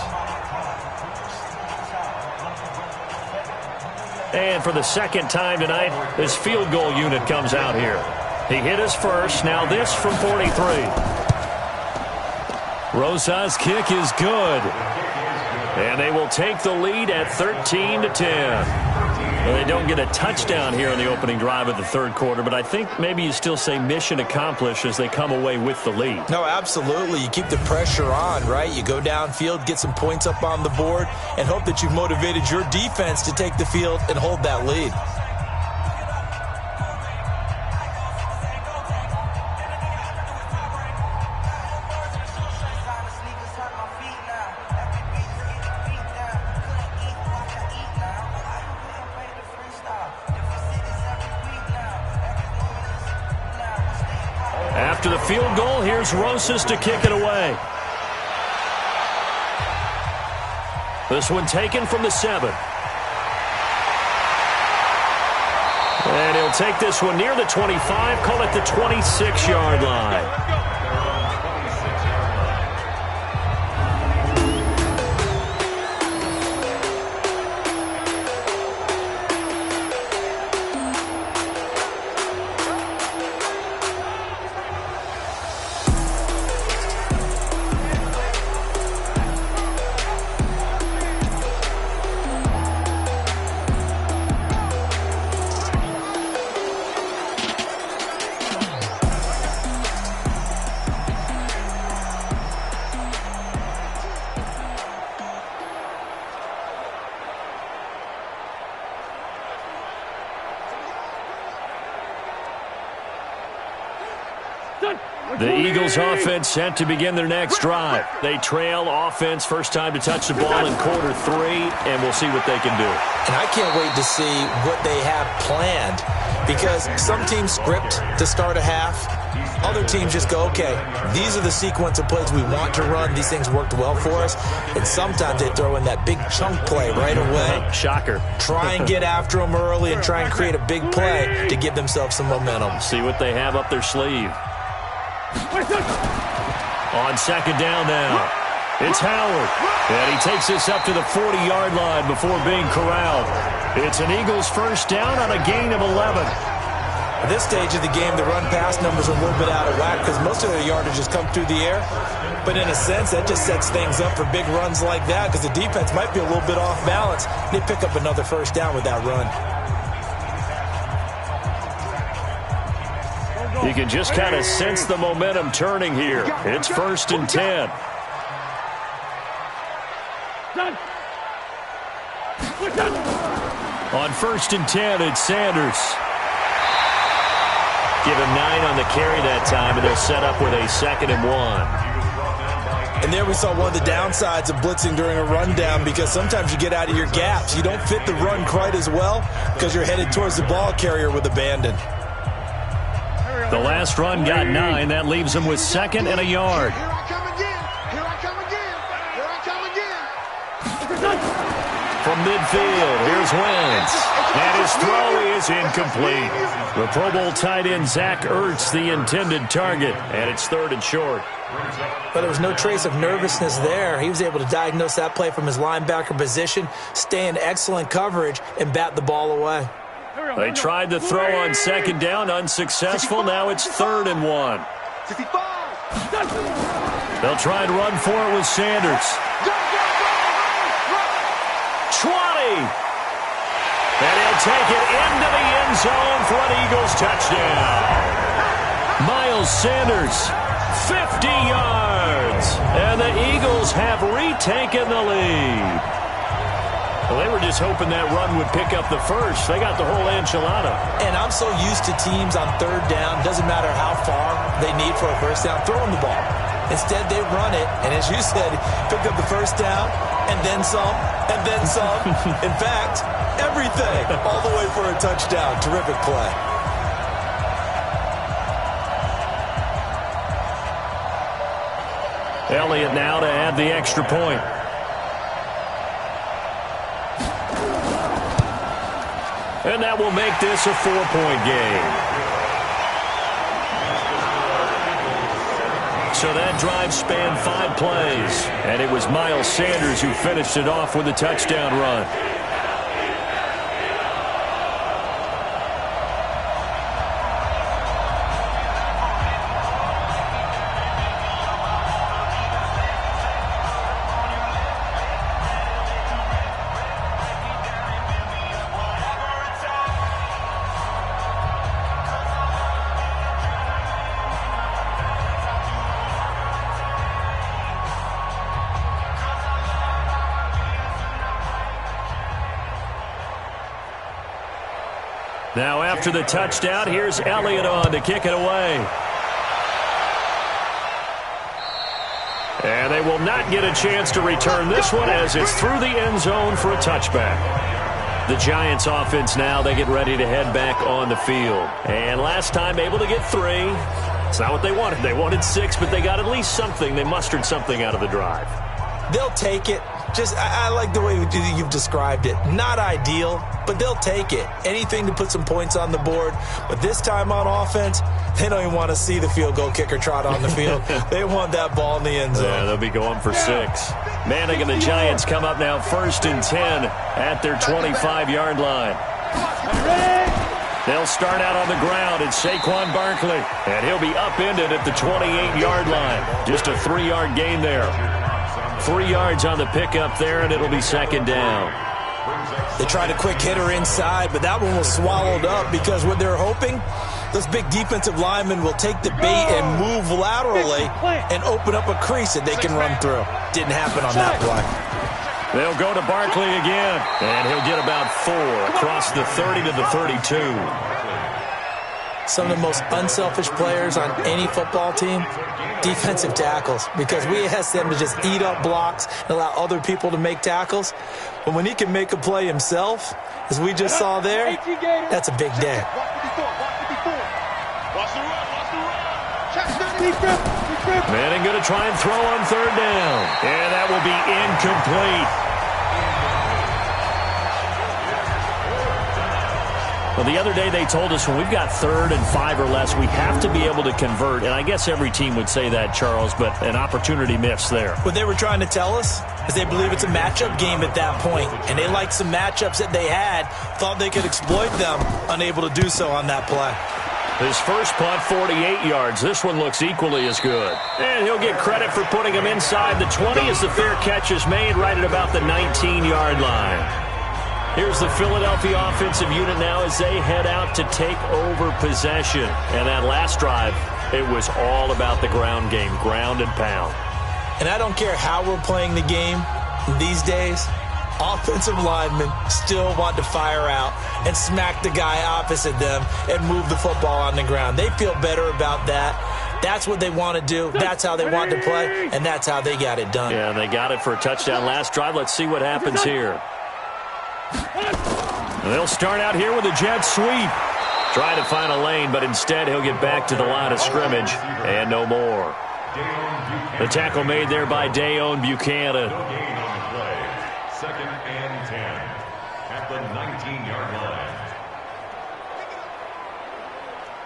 And for the second time tonight, this field goal unit comes out here. He hit his first. Now this from 43. Rosa's kick is good. And they will take the lead at 13-10. Well, they don't get a touchdown here in the opening drive of the third quarter, but I think maybe you still say mission accomplished as they come away with the lead. No, absolutely. You keep the pressure on, right? You go downfield, get some points up on the board, and hope that you've motivated your defense to take the field and hold that lead. After the field goal, here's Rosas to kick it away. This one taken from the 7. And he'll take this one near the 25, call it the 26-yard line. The Eagles offense set to begin their next drive. They trail offense, first time to touch the ball in quarter 3, and we'll see what they can do. And I can't wait to see what they have planned, because some teams script to start a half. Other teams just go, okay, these are the sequence of plays we want to run. These things worked well for us. And sometimes they throw in that big chunk play right away. Shocker. Try and get after them early and try and create a big play to give themselves some momentum. See what they have up their sleeve. On second down now, it's Howard. And he takes this up to the 40-yard line before being corralled. It's an Eagles first down on a gain of 11. At this stage of the game, the run-pass numbers are a little bit out of whack because most of their yardage has come through the air. But in a sense, that just sets things up for big runs like that because the defense might be a little bit off balance. They pick up another first down with that run. You can just kind of sense the momentum turning here. It's 1st and 10. On 1st and 10, it's Sanders. Give him 9 on the carry that time, and they'll set up with a 2nd and 1. And there we saw one of the downsides of blitzing during a rundown, because sometimes you get out of your gaps. You don't fit the run quite as well because you're headed towards the ball carrier with abandon. The last run got 9. That leaves him with 2nd and a yard. Here I come again. Here I come again. Here I come again. From midfield, here's Wentz. And his throw is incomplete. The Pro Bowl tight end Zach Ertz, the intended target, and it's 3rd and short. But there was no trace of nervousness there. He was able to diagnose that play from his linebacker position, stay in excellent coverage, and bat the ball away. They tried the throw on second down, unsuccessful. Now it's 3rd and 1. 65. They'll try and run for it with Sanders. 20. And he'll take it into the end zone for an Eagles touchdown. Miles Sanders, 50 yards. And the Eagles have retaken the lead. Well, they were just hoping that run would pick up the first. They got the whole enchilada. And I'm so used to teams on 3rd down, doesn't matter how far they need for a first down, throwing the ball. Instead, they run it, and as you said, picked up the first down, and then some, and then some. In fact, everything, all the way for a touchdown. Terrific play. Elliott now to add the extra point. And that will make this a 4-point game. So that drive spanned 5 plays, and it was Miles Sanders who finished it off with a touchdown run. Now after the touchdown, here's Elliott on to kick it away. And they will not get a chance to return this one as it's through the end zone for a touchback. The Giants offense now, they get ready to head back on the field. And last time able to get 3. It's not what they wanted. They wanted 6, but they got at least something. They mustered something out of the drive. They'll take it. I like the way you've described it. Not ideal, but they'll take it. Anything to put some points on the board. But this time on offense, they don't even want to see the field goal kicker trot on the field. They want that ball in the end zone. Yeah, they'll be going for 6. Manning and the Giants come up now 1st and 10 at their 25-yard line. They'll start out on the ground. It's Saquon Barkley, and he'll be upended at the 28-yard line. Just a 3-yard gain there. 3 yards on the pickup there, and it'll be 2nd down. They tried a quick hitter inside, but that one was swallowed up because what they're hoping, those big defensive linemen will take the bait and move laterally and open up a crease that they can run through. Didn't happen on that play. They'll go to Barkley again, and he'll get about 4 across the 30 to the 32. Some of the most unselfish players on any football team, defensive tackles, because we ask them to just eat up blocks and allow other people to make tackles. But when he can make a play himself, as we just saw there, that's a big day. Manning going to try and throw on 3rd down, and that will be incomplete. Well, the other day they told us when we've got 3rd and 5 or less, we have to be able to convert. And I guess every team would say that, Charles, but an opportunity missed there. What they were trying to tell us is they believe it's a matchup game at that point. And they liked some matchups that they had, thought they could exploit them, unable to do so on that play. His first punt, 48 yards. This one looks equally as good. And he'll get credit for putting him inside the 20 as the fair catch is made right at about the 19-yard line. Here's the Philadelphia offensive unit now as they head out to take over possession. And that last drive, it was all about the ground game, ground and pound. And I don't care how we're playing the game these days, offensive linemen still want to fire out and smack the guy opposite them and move the football on the ground. They feel better about that. That's what they want to do. That's how they want to play, and that's how they got it done. Yeah, they got it for a touchdown last drive. Let's see what happens here. They'll start out here with a jet sweep. Trying to find a lane, but instead he'll get back to the line of scrimmage and no more. The tackle made there by Dayon Buchanan. 2nd and 10 at the 19-yard line.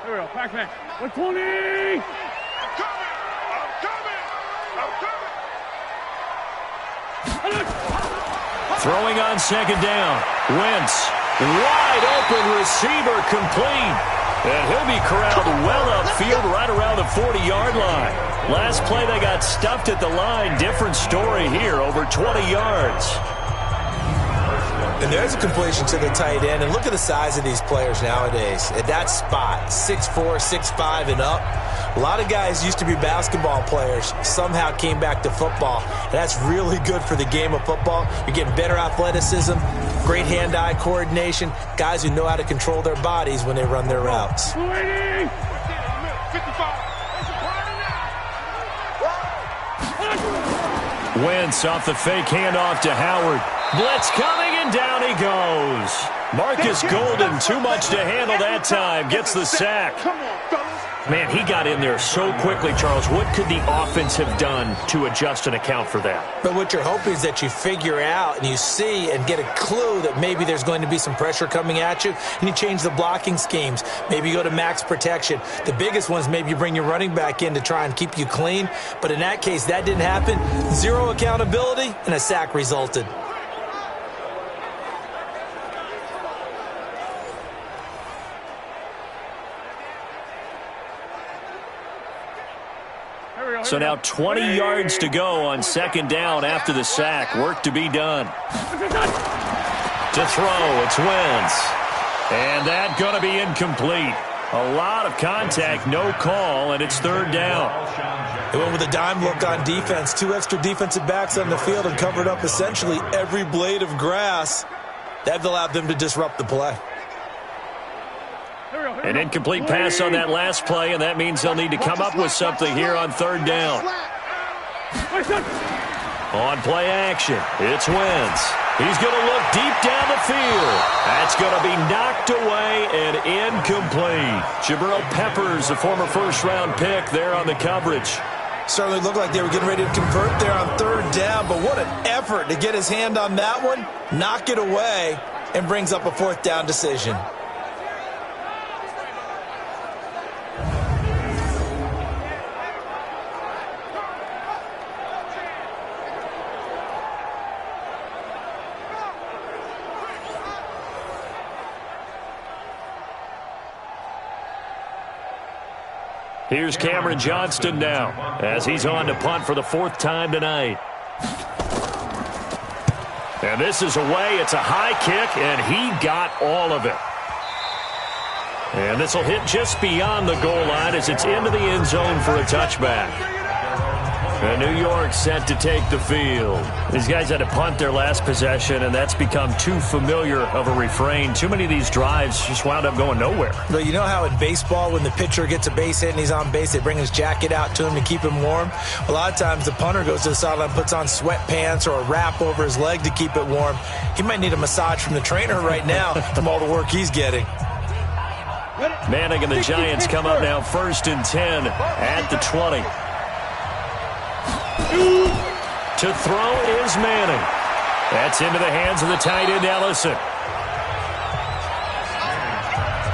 Here we go. Back. 120. I'm coming. Throwing on 2nd down. Wentz, wide open receiver, complete. And he'll be corralled well upfield right around the 40-yard line. Last play they got stuffed at the line. Different story here, over 20 yards. And there's a completion to the tight end. And look at the size of these players nowadays. At that spot, 6'4", 6'5", and up. A lot of guys used to be basketball players, somehow came back to football. And that's really good for the game of football. You're getting better athleticism, great hand-eye coordination, guys who know how to control their bodies when they run their routes. Wentz off the fake handoff to Howard. Blitz coming, and down he goes. Marcus Golden, too much to handle that time, gets the sack. Come on, fellas. Man, he got in there so quickly, Charles. What could the offense have done to adjust and account for that? But what you're hoping is that you figure out and you see and get a clue that maybe there's going to be some pressure coming at you, and you change the blocking schemes. Maybe you go to max protection. The biggest one is maybe you bring your running back in to try and keep you clean. But in that case, that didn't happen. Zero accountability, and a sack resulted. So now 20 yards to go on second down after the sack. Work to be done. To throw, it's Wentz. And that going to be incomplete. A lot of contact, no call, and it's third down. They went with a dime look on defense. 2 extra defensive backs on the field and covered up essentially every blade of grass. That allowed them to disrupt the play. An incomplete pass on that last play, and that means they'll need to come up with something here on third down. On play action, it's Wentz. He's going to look deep down the field. That's going to be knocked away and incomplete. Jabril Peppers, the former first-round pick, there on the coverage. Certainly looked like they were getting ready to convert there on third down, but what an effort to get his hand on that one, knock it away, and brings up a fourth down decision. Here's Cameron Johnston now as he's on to punt for the fourth time tonight. And this is away. It's a high kick, and he got all of it. And this will hit just beyond the goal line as it's into the end zone for a touchback. And New York set to take the field. These guys had to punt their last possession, and that's become too familiar of a refrain. Too many of these drives just wound up going nowhere. But you know how in baseball, when the pitcher gets a base hit and he's on base, they bring his jacket out to him to keep him warm? A lot of times the punter goes to the sideline, puts on sweatpants or a wrap over his leg to keep it warm. He might need a massage from the trainer right now from all the work he's getting. Manning and the Giants come up now 1st and 10 at the 20. To throw is Manning. That's into the hands of the tight end, Ellison.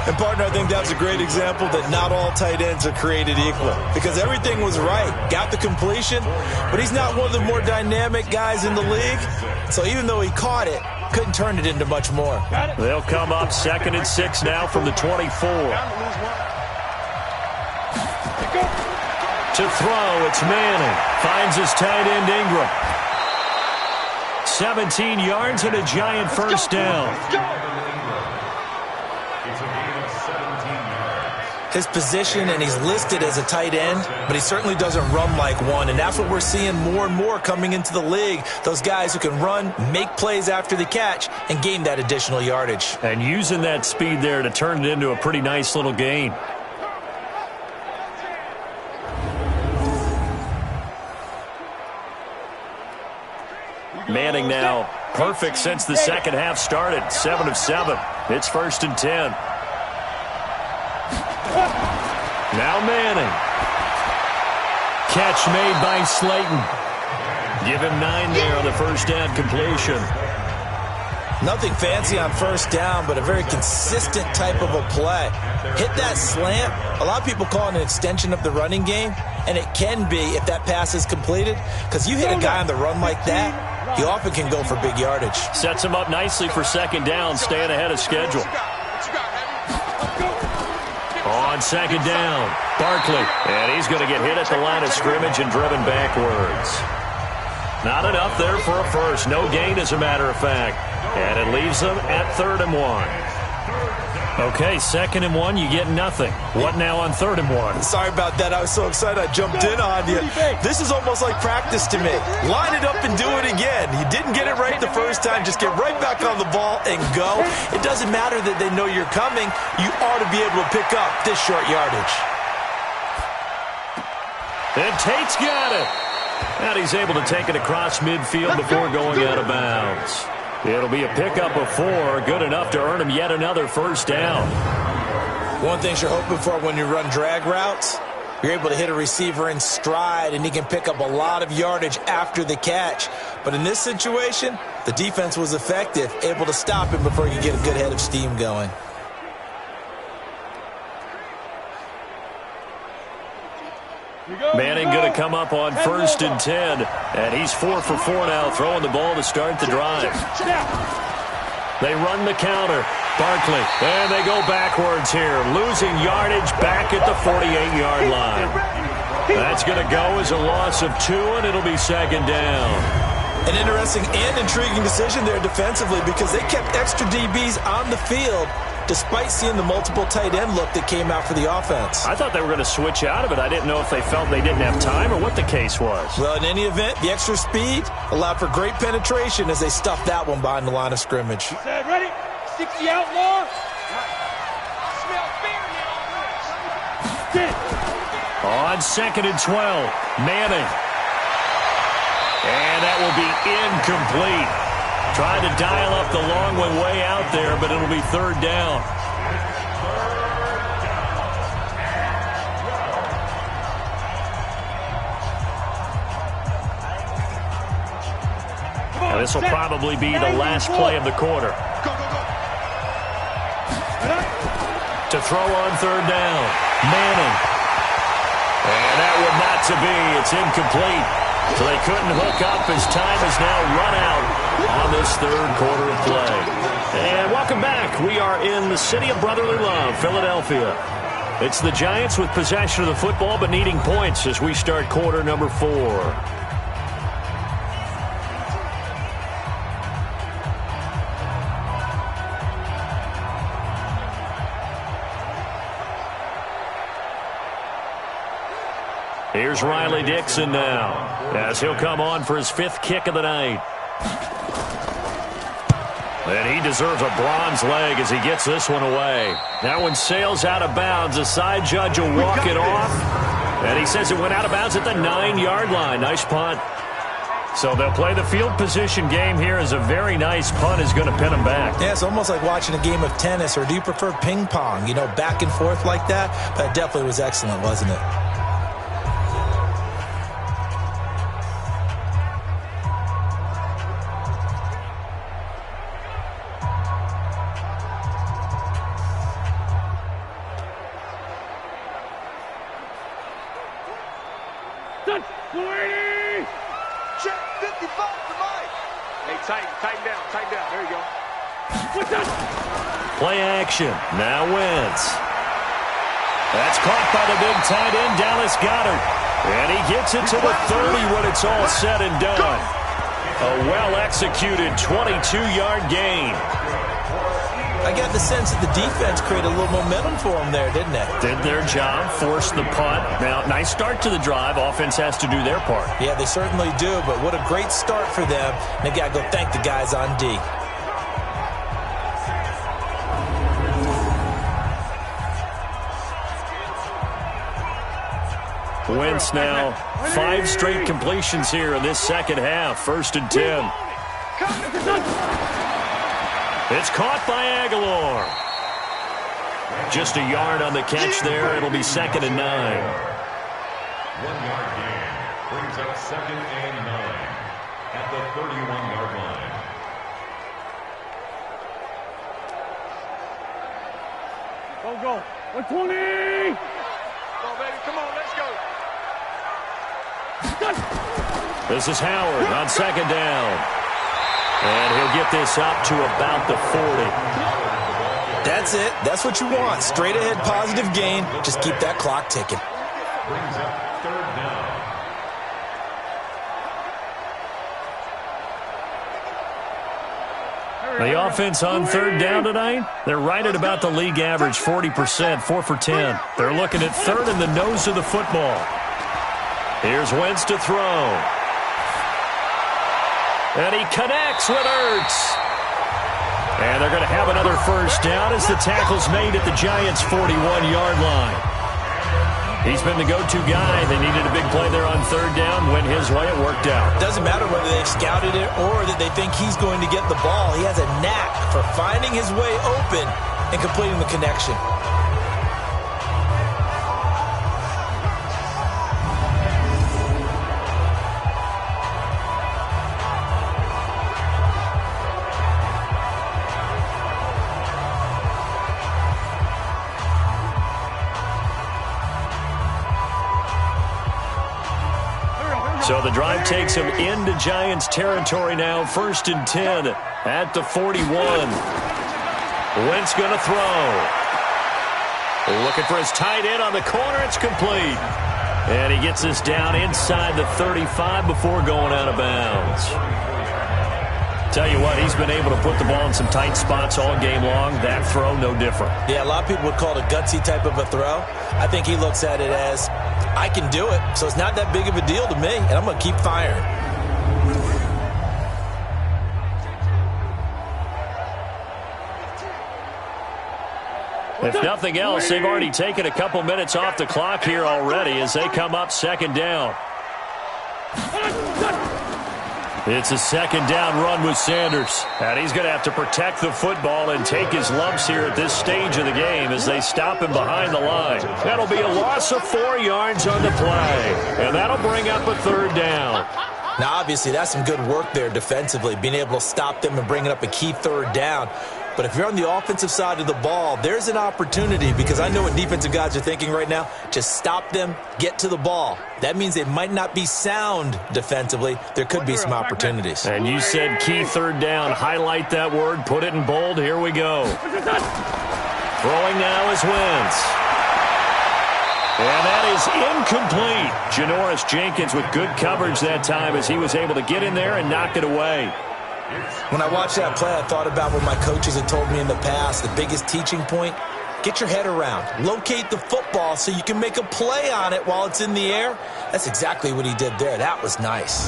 And, partner, I think that's a great example that not all tight ends are created equal. Because everything was right. Got the completion, but he's not one of the more dynamic guys in the league. So even though he caught it, couldn't turn it into much more. They'll come up 2nd and 6 now from the 24. To throw, it's Manning. Finds his tight end, Ingram. 17 yards and a Giant first down. His position, and he's listed as a tight end, but he certainly doesn't run like one, and that's what we're seeing more and more coming into the league. Those guys who can run, make plays after the catch, and gain that additional yardage. And using that speed there to turn it into a pretty nice little gain. Manning now perfect since the second half started. 7 of 7. It's 1st and 10. Now Manning. Catch made by Slayton. Give him 9 there on the first down completion. Nothing fancy on first down, but a very consistent type of a play. Hit that slant. A lot of people call it an extension of the running game, and it can be if that pass is completed, because you hit a guy on the run like that, he often can go for big yardage. Sets him up nicely for second down, staying ahead of schedule. On second down, Barkley. And he's going to get hit at the line of scrimmage and driven backwards. Not enough there for a first. No gain, as a matter of fact. And it leaves them at 3rd and 1. Okay, 2nd and 1, you get nothing. What now on 3rd and 1? Sorry about that. I was so excited I jumped in on you. This is almost like practice to me. Line it up and do it again. You didn't get it right the first time. Just get right back on the ball and go. It doesn't matter that they know you're coming. You ought to be able to pick up this short yardage. And Tate's got it. And he's able to take it across midfield before going out of bounds. It'll be a pickup of 4, good enough to earn him yet another first down. One thing you're hoping for when you run drag routes, you're able to hit a receiver in stride, and he can pick up a lot of yardage after the catch. But in this situation, the defense was effective, able to stop him before he could get a good head of steam going. Manning going to come up on 1st and 10, and he's 4 for 4 now, throwing the ball to start the drive. They run the counter. Barkley, and they go backwards here, losing yardage back at the 48-yard line. That's going to go as a loss of 2, and it'll be 2nd down. An interesting and intriguing decision there defensively because they kept extra DBs on the field despite seeing the multiple tight end look that came out for the offense. I thought they were going to switch out of it. I didn't know if they felt they didn't have time or what the case was. Well, in any event, the extra speed allowed for great penetration as they stuffed that one behind the line of scrimmage. Set, ready? 60 outlaw. Smell fear now. On 2nd and 12, Manning. And that will be incomplete. Tried to dial up the long one way out there, but it'll be 3rd down. Now this will probably be the last play of the quarter. To throw on 3rd down, Manning. And that would not to be. It's incomplete. So they couldn't hook up as time has now run out on this 3rd quarter of play. And welcome back. We are in the city of brotherly love, Philadelphia. It's the Giants with possession of the football but needing points as we start quarter number 4. Here's Riley Dixon now, as he'll come on for his 5th kick of the night. And he deserves a bronze leg as he gets this one away. That one sails out of bounds. The side judge will walk it off. And he says it went out of bounds at the 9-yard line. Nice punt. So they'll play the field position game here as a very nice punt is going to pin them back. Yeah, it's almost like watching a game of tennis, or do you prefer ping pong? You know, back and forth like that? That definitely was excellent, wasn't it? Check 55 to Mike. Hey, tighten down. There you go. Play action. Now Wentz. That's caught by the big tight end, Dallas Goedert. And he gets it to the 30 when it's all said and done. A well-executed 22-yard gain. I got the sense that the defense created a little momentum for them there, didn't it? Did their job, forced the punt. Now, nice start to the drive. Offense has to do their part. Yeah, they certainly do, but what a great start for them. And they got to go thank the guys on D. Wentz now, 5 straight completions here in this second half. 1st and 10. It's caught by Aguilar. Just a yard on the catch there. It'll be 2nd and 9. 1-yard gain brings up 2nd and 9 at the 31-yard line. Go. 120. Come on, baby. Come on, let's go. This is Howard on 2nd down. And he'll get this up to about the 40. That's it. That's what you want. Straight ahead positive gain. Just keep that clock ticking. Brings up 3rd down. The offense on 3rd down tonight, they're right at about the league average, 40%, 4 for 10. They're looking at 3rd in the nose of the football. Here's Wentz to throw. And he connects with Ertz. And they're going to have another first down as the tackle's made at the Giants' 41-yard line. He's been the go-to guy. They needed a big play there on third down. Went his way. It worked out. Doesn't matter whether they've scouted it or that they think he's going to get the ball. He has a knack for finding his way open and completing the connection. So the drive takes him into Giants territory now. 1st and 10 at the 41. Wentz going to throw. Looking for his tight end on the corner. It's complete. And he gets this down inside the 35 before going out of bounds. Tell you what, he's been able to put the ball in some tight spots all game long. That throw, no different. Yeah, a lot of people would call it a gutsy type of a throw. I think he looks at it as, I can do it, so it's not that big of a deal to me, and I'm going to keep firing. If nothing else, they've already taken a couple minutes off the clock here already as they come up 2nd down. It's a 2nd down run with Sanders. And he's going to have to protect the football and take his lumps here at this stage of the game as they stop him behind the line. That'll be a loss of 4 yards on the play. And that'll bring up a 3rd down. Now, obviously, that's some good work there defensively, being able to stop them and bringing up a key 3rd down. But if you're on the offensive side of the ball, there's an opportunity because I know what defensive guys are thinking right now. Just stop them, get to the ball. That means they might not be sound defensively. There could be some opportunities. And you said key 3rd down. Highlight that word. Put it in bold. Here we go. Throwing now is Wentz. And that is incomplete. Janoris Jenkins with good coverage that time as he was able to get in there and knock it away. When I watched that play, I thought about what my coaches had told me in the past. The biggest teaching point, get your head around. Locate the football so you can make a play on it while it's in the air. That's exactly what he did there. That was nice.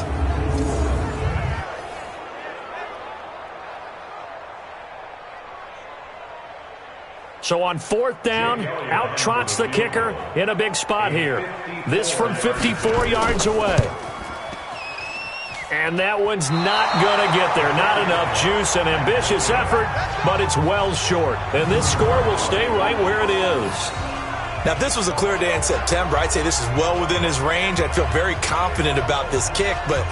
So on 4th down, out trots the kicker in a big spot here. This from 54 yards away. And that one's not going to get there. Not enough juice, an ambitious effort, but it's well short. And this score will stay right where it is. Now, if this was a clear day in September, I'd say this is well within his range. I'd feel very confident about this kick, but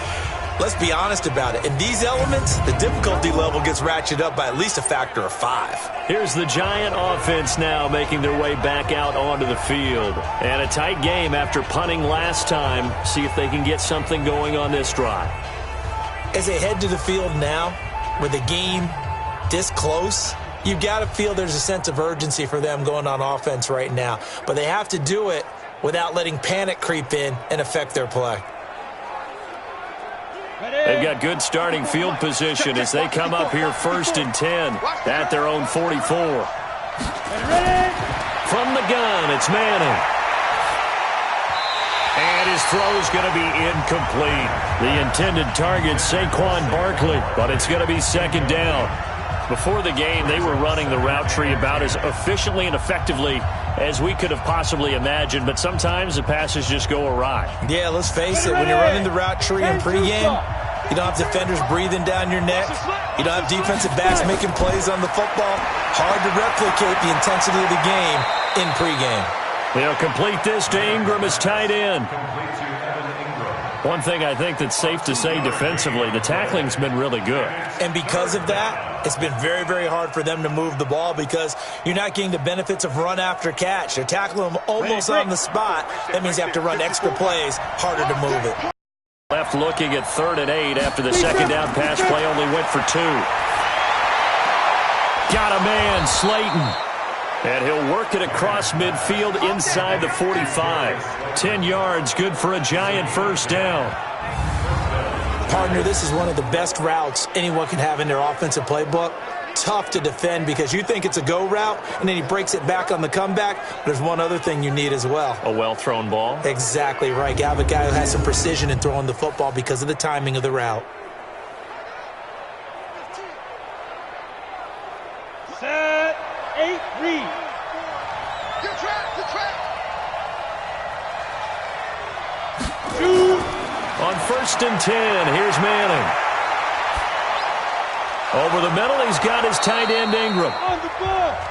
let's be honest about it. In these elements, the difficulty level gets ratcheted up by at least a factor of 5. Here's the Giant offense now making their way back out onto the field. And a tight game after punting last time. See if they can get something going on this drive. As they head to the field now, with the game this close, you've got to feel there's a sense of urgency for them going on offense right now. But they have to do it without letting panic creep in and affect their play. They've got good starting field position as they come up here 1st and 10 at their own 44. From the gun, it's Manning. And his throw is going to be incomplete. The intended target, Saquon Barkley, but it's going to be 2nd down. Before the game, they were running the route tree about as efficiently and effectively as we could have possibly imagined, but sometimes the passes just go awry. Yeah, let's face it, when you're running the route tree in pregame, you don't have defenders breathing down your neck. You don't have defensive backs making plays on the football. Hard to replicate the intensity of the game in pregame. They'll complete this to Ingram as tight end. One thing I think that's safe to say defensively, the tackling's been really good. And because of that, it's been very, very hard for them to move the ball because you're not getting the benefits of run after catch. They're tackling them almost on the spot. That means you have to run extra plays, harder to move it. Left looking at 3rd and 8 after the 2nd down pass play only went for 2. Got a man, Slayton. And he'll work it across midfield inside the 45. 10 yards, good for a Giant 1st down. Partner, this is one of the best routes anyone can have in their offensive playbook. Tough to defend because you think it's a go route, and then he breaks it back on the comeback. There's one other thing you need as well. A well-thrown ball? Exactly right. You have a guy who has some precision in throwing the football because of the timing of the route. Set, 8, read. Get trapped, get trapped. On 1st and 10, here's Manning. Over the middle, he's got his tight end Ingram.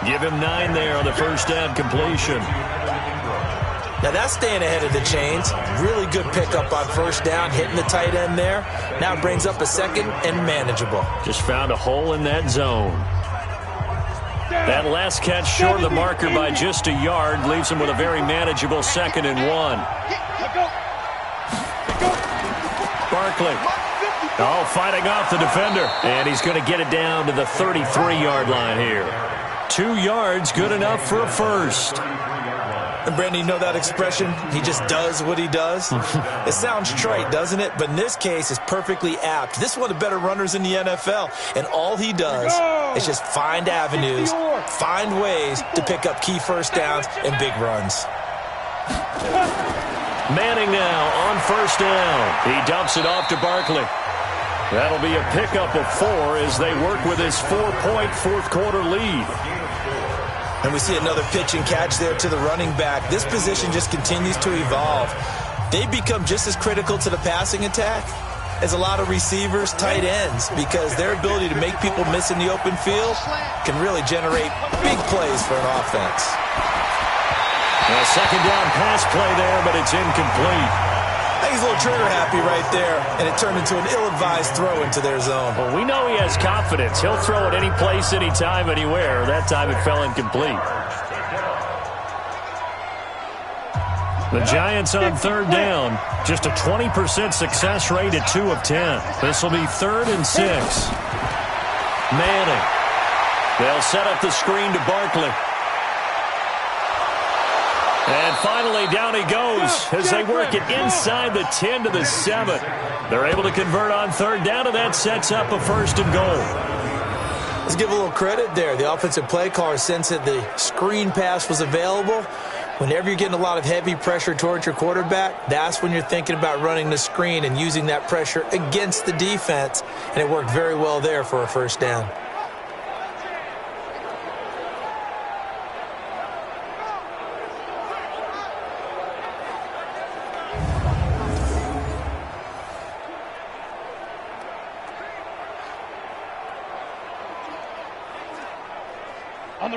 Give him 9 there on the first down completion. Now that's staying ahead of the chains. Really good pickup on first down, hitting the tight end there. Now it brings up a second and manageable. Just found a hole in that zone. That last catch short of the marker by just a yard leaves him with a very manageable 2nd and 1. Barkley. Oh, fighting off the defender. And he's going to get it down to the 33-yard line here. 2 yards, good enough for a first. And Brandon, you know that expression? He just does what he does. It sounds trite, doesn't it? But in this case, it's perfectly apt. This is one of the better runners in the NFL. And all he does is just find avenues, find ways to pick up key first downs and big runs. Manning now on first down. He dumps it off to Barkley. That'll be a pickup of 4 as they work with his 4-point fourth-quarter lead. And we see another pitch and catch there to the running back. This position just continues to evolve. They become just as critical to the passing attack as a lot of receivers, tight ends, because their ability to make people miss in the open field can really generate big plays for an offense. A second down pass play there, but it's incomplete. I think he's a little trigger happy right there, and it turned into an ill-advised throw into their zone. Well, we know he has confidence. He'll throw it any place, anytime, anywhere. That time it fell incomplete. The Giants on 3rd down. Just a 20% success rate at 2 of 10. This will be 3rd and 6. Manning. They'll set up the screen to Barkley. And finally, down he goes as they work it inside the 10 to the 7. They're able to convert on 3rd down, and that sets up a 1st and goal. Let's give a little credit there. The offensive play caller sensed that the screen pass was available. Whenever you're getting a lot of heavy pressure towards your quarterback, that's when you're thinking about running the screen and using that pressure against the defense. And it worked very well there for a 1st down.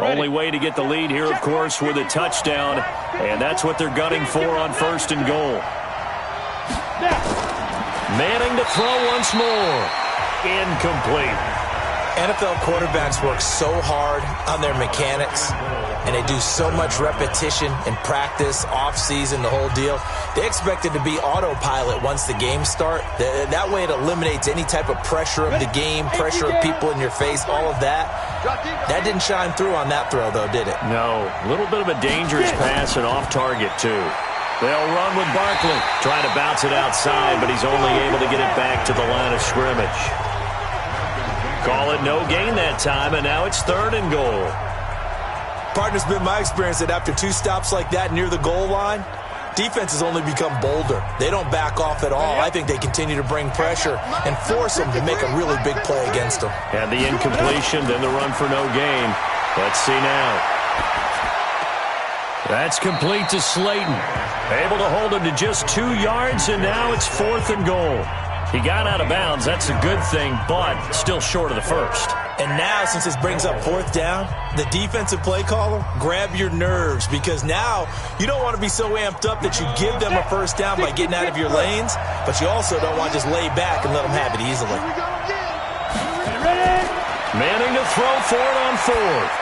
Only way to get the lead here, of course, with a touchdown. And that's what they're gunning for on 1st and goal. Manning to throw once more. Incomplete. NFL quarterbacks work so hard on their mechanics, and they do so much repetition and practice, off-season, the whole deal. They expect it to be autopilot once the games start. That way it eliminates any type of pressure of the game, pressure of people in your face, all of that. That didn't shine through on that throw, though, did it? No. A little bit of a dangerous pass and off target, too. They'll run with Barkley. Trying to bounce it outside, but he's only able to get it back to the line of scrimmage. Call it no gain that time, and now it's 3rd and goal. Partner, it's been my experience that after 2 stops like that near the goal line, defenses only become bolder. They don't back off at all. I think they continue to bring pressure and force them to make a really big play against them. And the incompletion, then the run for no gain. Let's see now. That's complete to Slayton. Able to hold him to just 2 yards, and now it's 4th and goal. He got out of bounds. That's a good thing, but still short of the first. And now, since this brings up 4th down, the defensive play caller, grab your nerves, because now you don't want to be so amped up that you give them a 1st down by getting out of your lanes, but you also don't want to just lay back and let them have it easily. Manning to throw for it on 4th.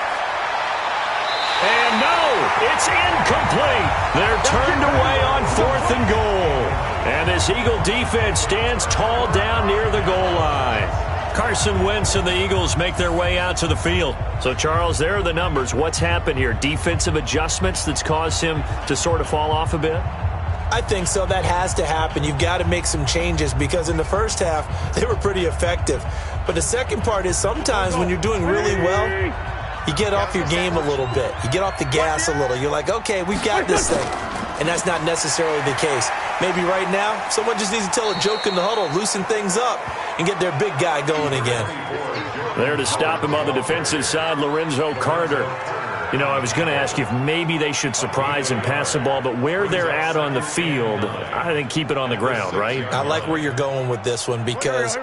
And no, it's incomplete. They're turned away on 4th and goal. And this Eagle defense stands tall down near the goal line. Carson Wentz and the Eagles make their way out to the field. So, Charles, there are the numbers. What's happened here? Defensive adjustments that's caused him to sort of fall off a bit? I think so. That has to happen. You've got to make some changes because in the first half, they were pretty effective. But the second part is sometimes when you're doing really well, you get off your game a little bit. You get off the gas a little. You're like, okay, we've got this thing. And that's not necessarily the case. Maybe right now, someone just needs to tell a joke in the huddle, loosen things up, and get their big guy going again. There to stop him on the defensive side, Lorenzo Carter. You know, I was going to ask you if maybe they should surprise and pass the ball, but where they're at on the field, I think keep it on the ground, right? I like where you're going with this one because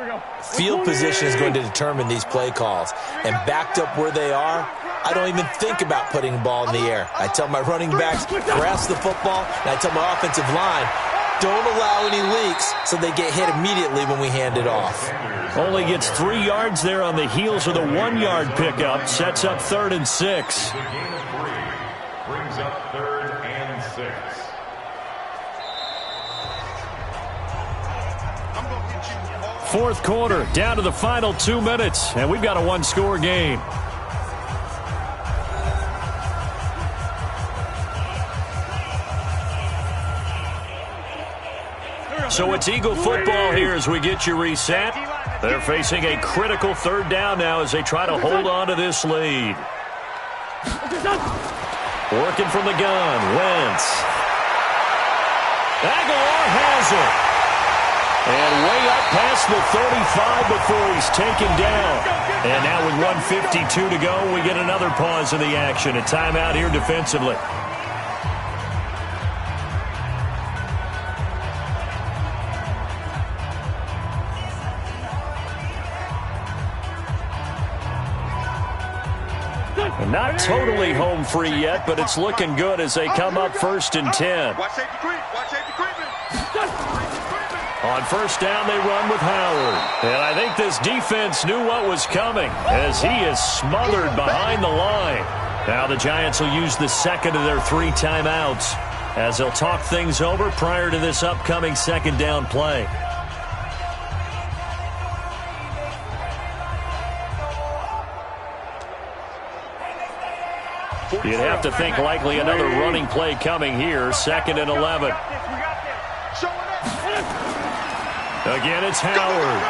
field position is going to determine these play calls. And backed up where they are, I don't even think about putting the ball in the air. I tell my running backs, grasp the football, and I tell my offensive line, don't allow any leaks so they get hit immediately when we hand it off. Only gets 3 yards there on the heels of the 1-yard pickup. Sets up 3rd and 6. The gain of 3 brings up 3rd and 6. Fourth quarter, down to the final 2 minutes, and we've got a 1-score game. So it's Eagle football here as we get you reset. They're facing a critical 3rd down now as they try to hold on to this lead. Working from the gun, Wentz. Aguilar has it. And way up past the 35 before he's taken down. And now with 1:52 to go, we get another pause in the action. A timeout here defensively. Not totally home free yet, but it's looking good as they come up 1st and 10. Watch safety creep. Watch safety creeping. On 1st down, they run with Howard. And I think this defense knew what was coming as he is smothered behind the line. Now the Giants will use the 2nd of their 3 timeouts as they'll talk things over prior to this upcoming 2nd down play. You'd have to think likely another running play coming here. 2nd and 11. Again, it's Howard.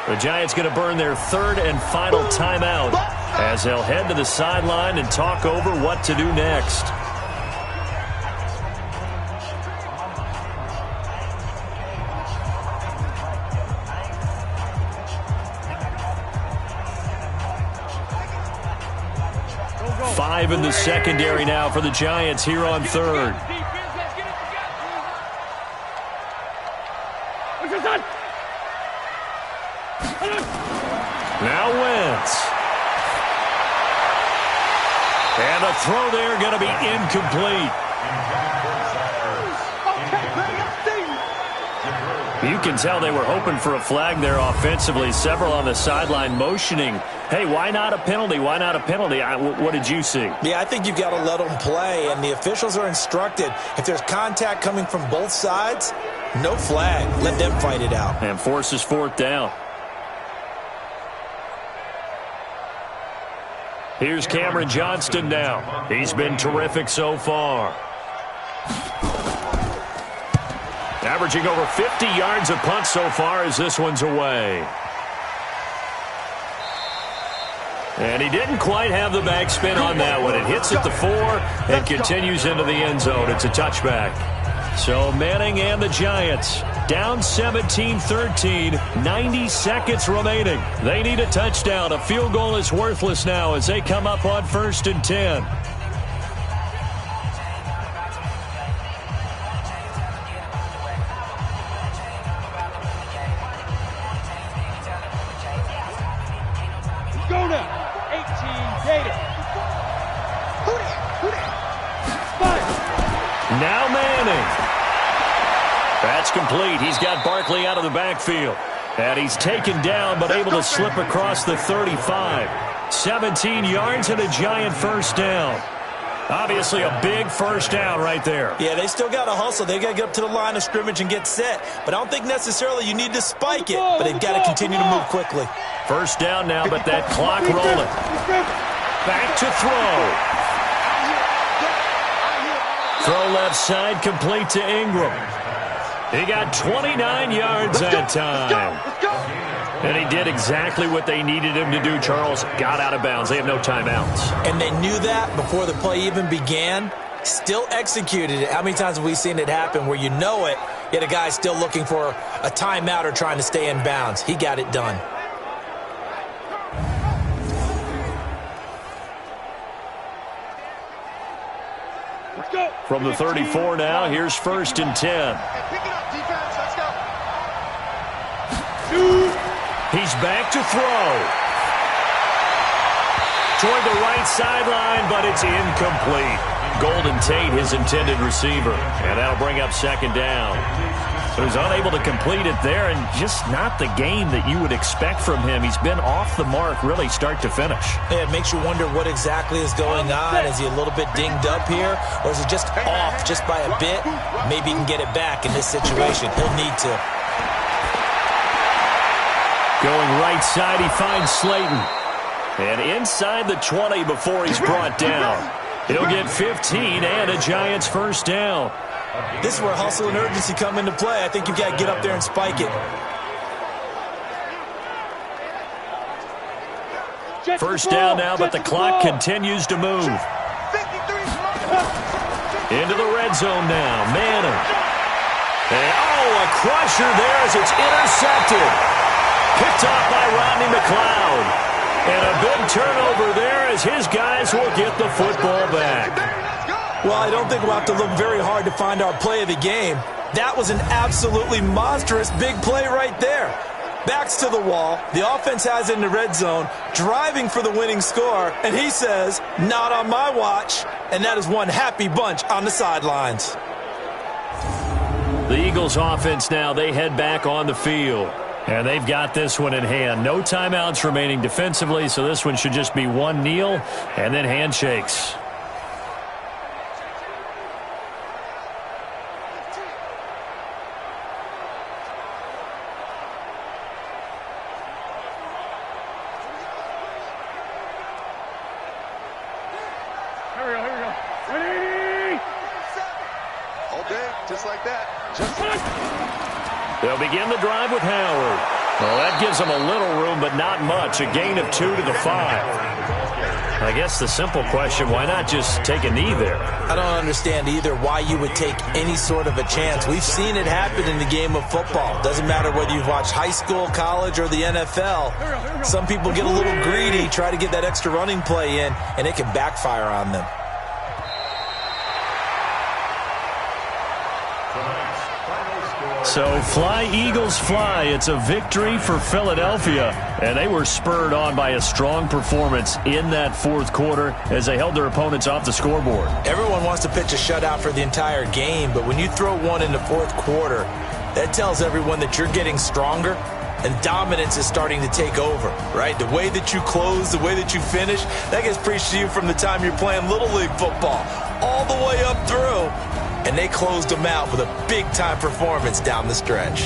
The Giants going to burn their 3rd and final timeout as they'll head to the sideline and talk over what to do next. Five in the secondary now for the Giants here on 3rd. Now Wentz. And the throw there going to be incomplete. You can tell they were hoping for a flag there offensively. Several on the sideline motioning, hey, why not a penalty? Why not a penalty? What did you see? Yeah, I think you've got to let them play, and the officials are instructed. If there's contact coming from both sides, no flag. Let them fight it out. And forces 4th down. Here's Cameron Johnston now. He's been terrific so far. Averaging over 50 yards a punt so far as this one's away. And he didn't quite have the backspin on that one. It hits at the 4 and continues into the end zone. It's a touchback. So Manning and the Giants down 17-13, 90 seconds remaining. They need a touchdown. A field goal is worthless now as they come up on 1st and 10. Go now. 18, Gator. Now Manning. That's complete. He's got Barkley out of the backfield. And he's taken down but able to slip across the 35. 17 yards and a Giant 1st down. Obviously a big 1st down right there. Yeah, they still got to hustle. They got to get up to the line of scrimmage and get set. But I don't think necessarily you need to spike it. But they've got to continue to move quickly. 1st down now, but that clock rolling. Back to throw. Throw left side, complete to Ingram. He got 29 yards that time. And he did exactly what they needed him to do, Charles. Got out of bounds. They have no timeouts. And they knew that before the play even began. Still executed it. How many times have we seen it happen where you know it, yet a guy's still looking for a timeout or trying to stay in bounds? He got it done. From the 34 now, here's 1st and 10. And pick it up, defense. Let's go. He's back to throw. Toward the right sideline, but it's incomplete. Golden Tate, his intended receiver. And that'll bring up 2nd down. So he's unable to complete it there, and just not the game that you would expect from him. He's been off the mark really start to finish. Yeah, it makes you wonder what exactly is going on. Is he a little bit dinged up here, or is he just off just by a bit? Maybe he can get it back in this situation. He'll need to. Going right side, he finds Slayton. And inside the 20 before he's brought down. He'll get 15 and a Giants 1st down. This is where hustle and urgency come into play. I think you've got to get up there and spike it. 1st down now, but the clock continues to move. Into the red zone now. Madden. And, a crusher there as it's intercepted. Picked off by Rodney McLeod. And a big turnover there as his guys will get the football back. Well, I don't think we'll have to look very hard to find our play of the game. That was an absolutely monstrous big play right there. Backs to the wall. The offense has it in the red zone, driving for the winning score. And he says, not on my watch. And that is one happy bunch on the sidelines. The Eagles offense now, they head back on the field. And they've got this one in hand. No timeouts remaining defensively, so this one should just be one kneel and then handshakes. Here we go. Ready? Okay, just like that. They'll begin the drive with Howard. Well, that gives them a little room, but not much. A gain of 2 to the 5. I guess the simple question, why not just take a knee there? I don't understand either why you would take any sort of a chance. We've seen it happen in the game of football. Doesn't matter whether you've watched high school, college, or the NFL. Some people get a little greedy, try to get that extra running play in, and it can backfire on them. So fly, Eagles, fly. It's a victory for Philadelphia. And they were spurred on by a strong performance in that 4th quarter as they held their opponents off the scoreboard. Everyone wants to pitch a shutout for the entire game, but when you throw one in the 4th quarter, that tells everyone that you're getting stronger and dominance is starting to take over, right? The way that you close, the way that you finish, that gets preached to you from the time you're playing Little League football all the way up through. And they closed them out with a big-time performance down the stretch.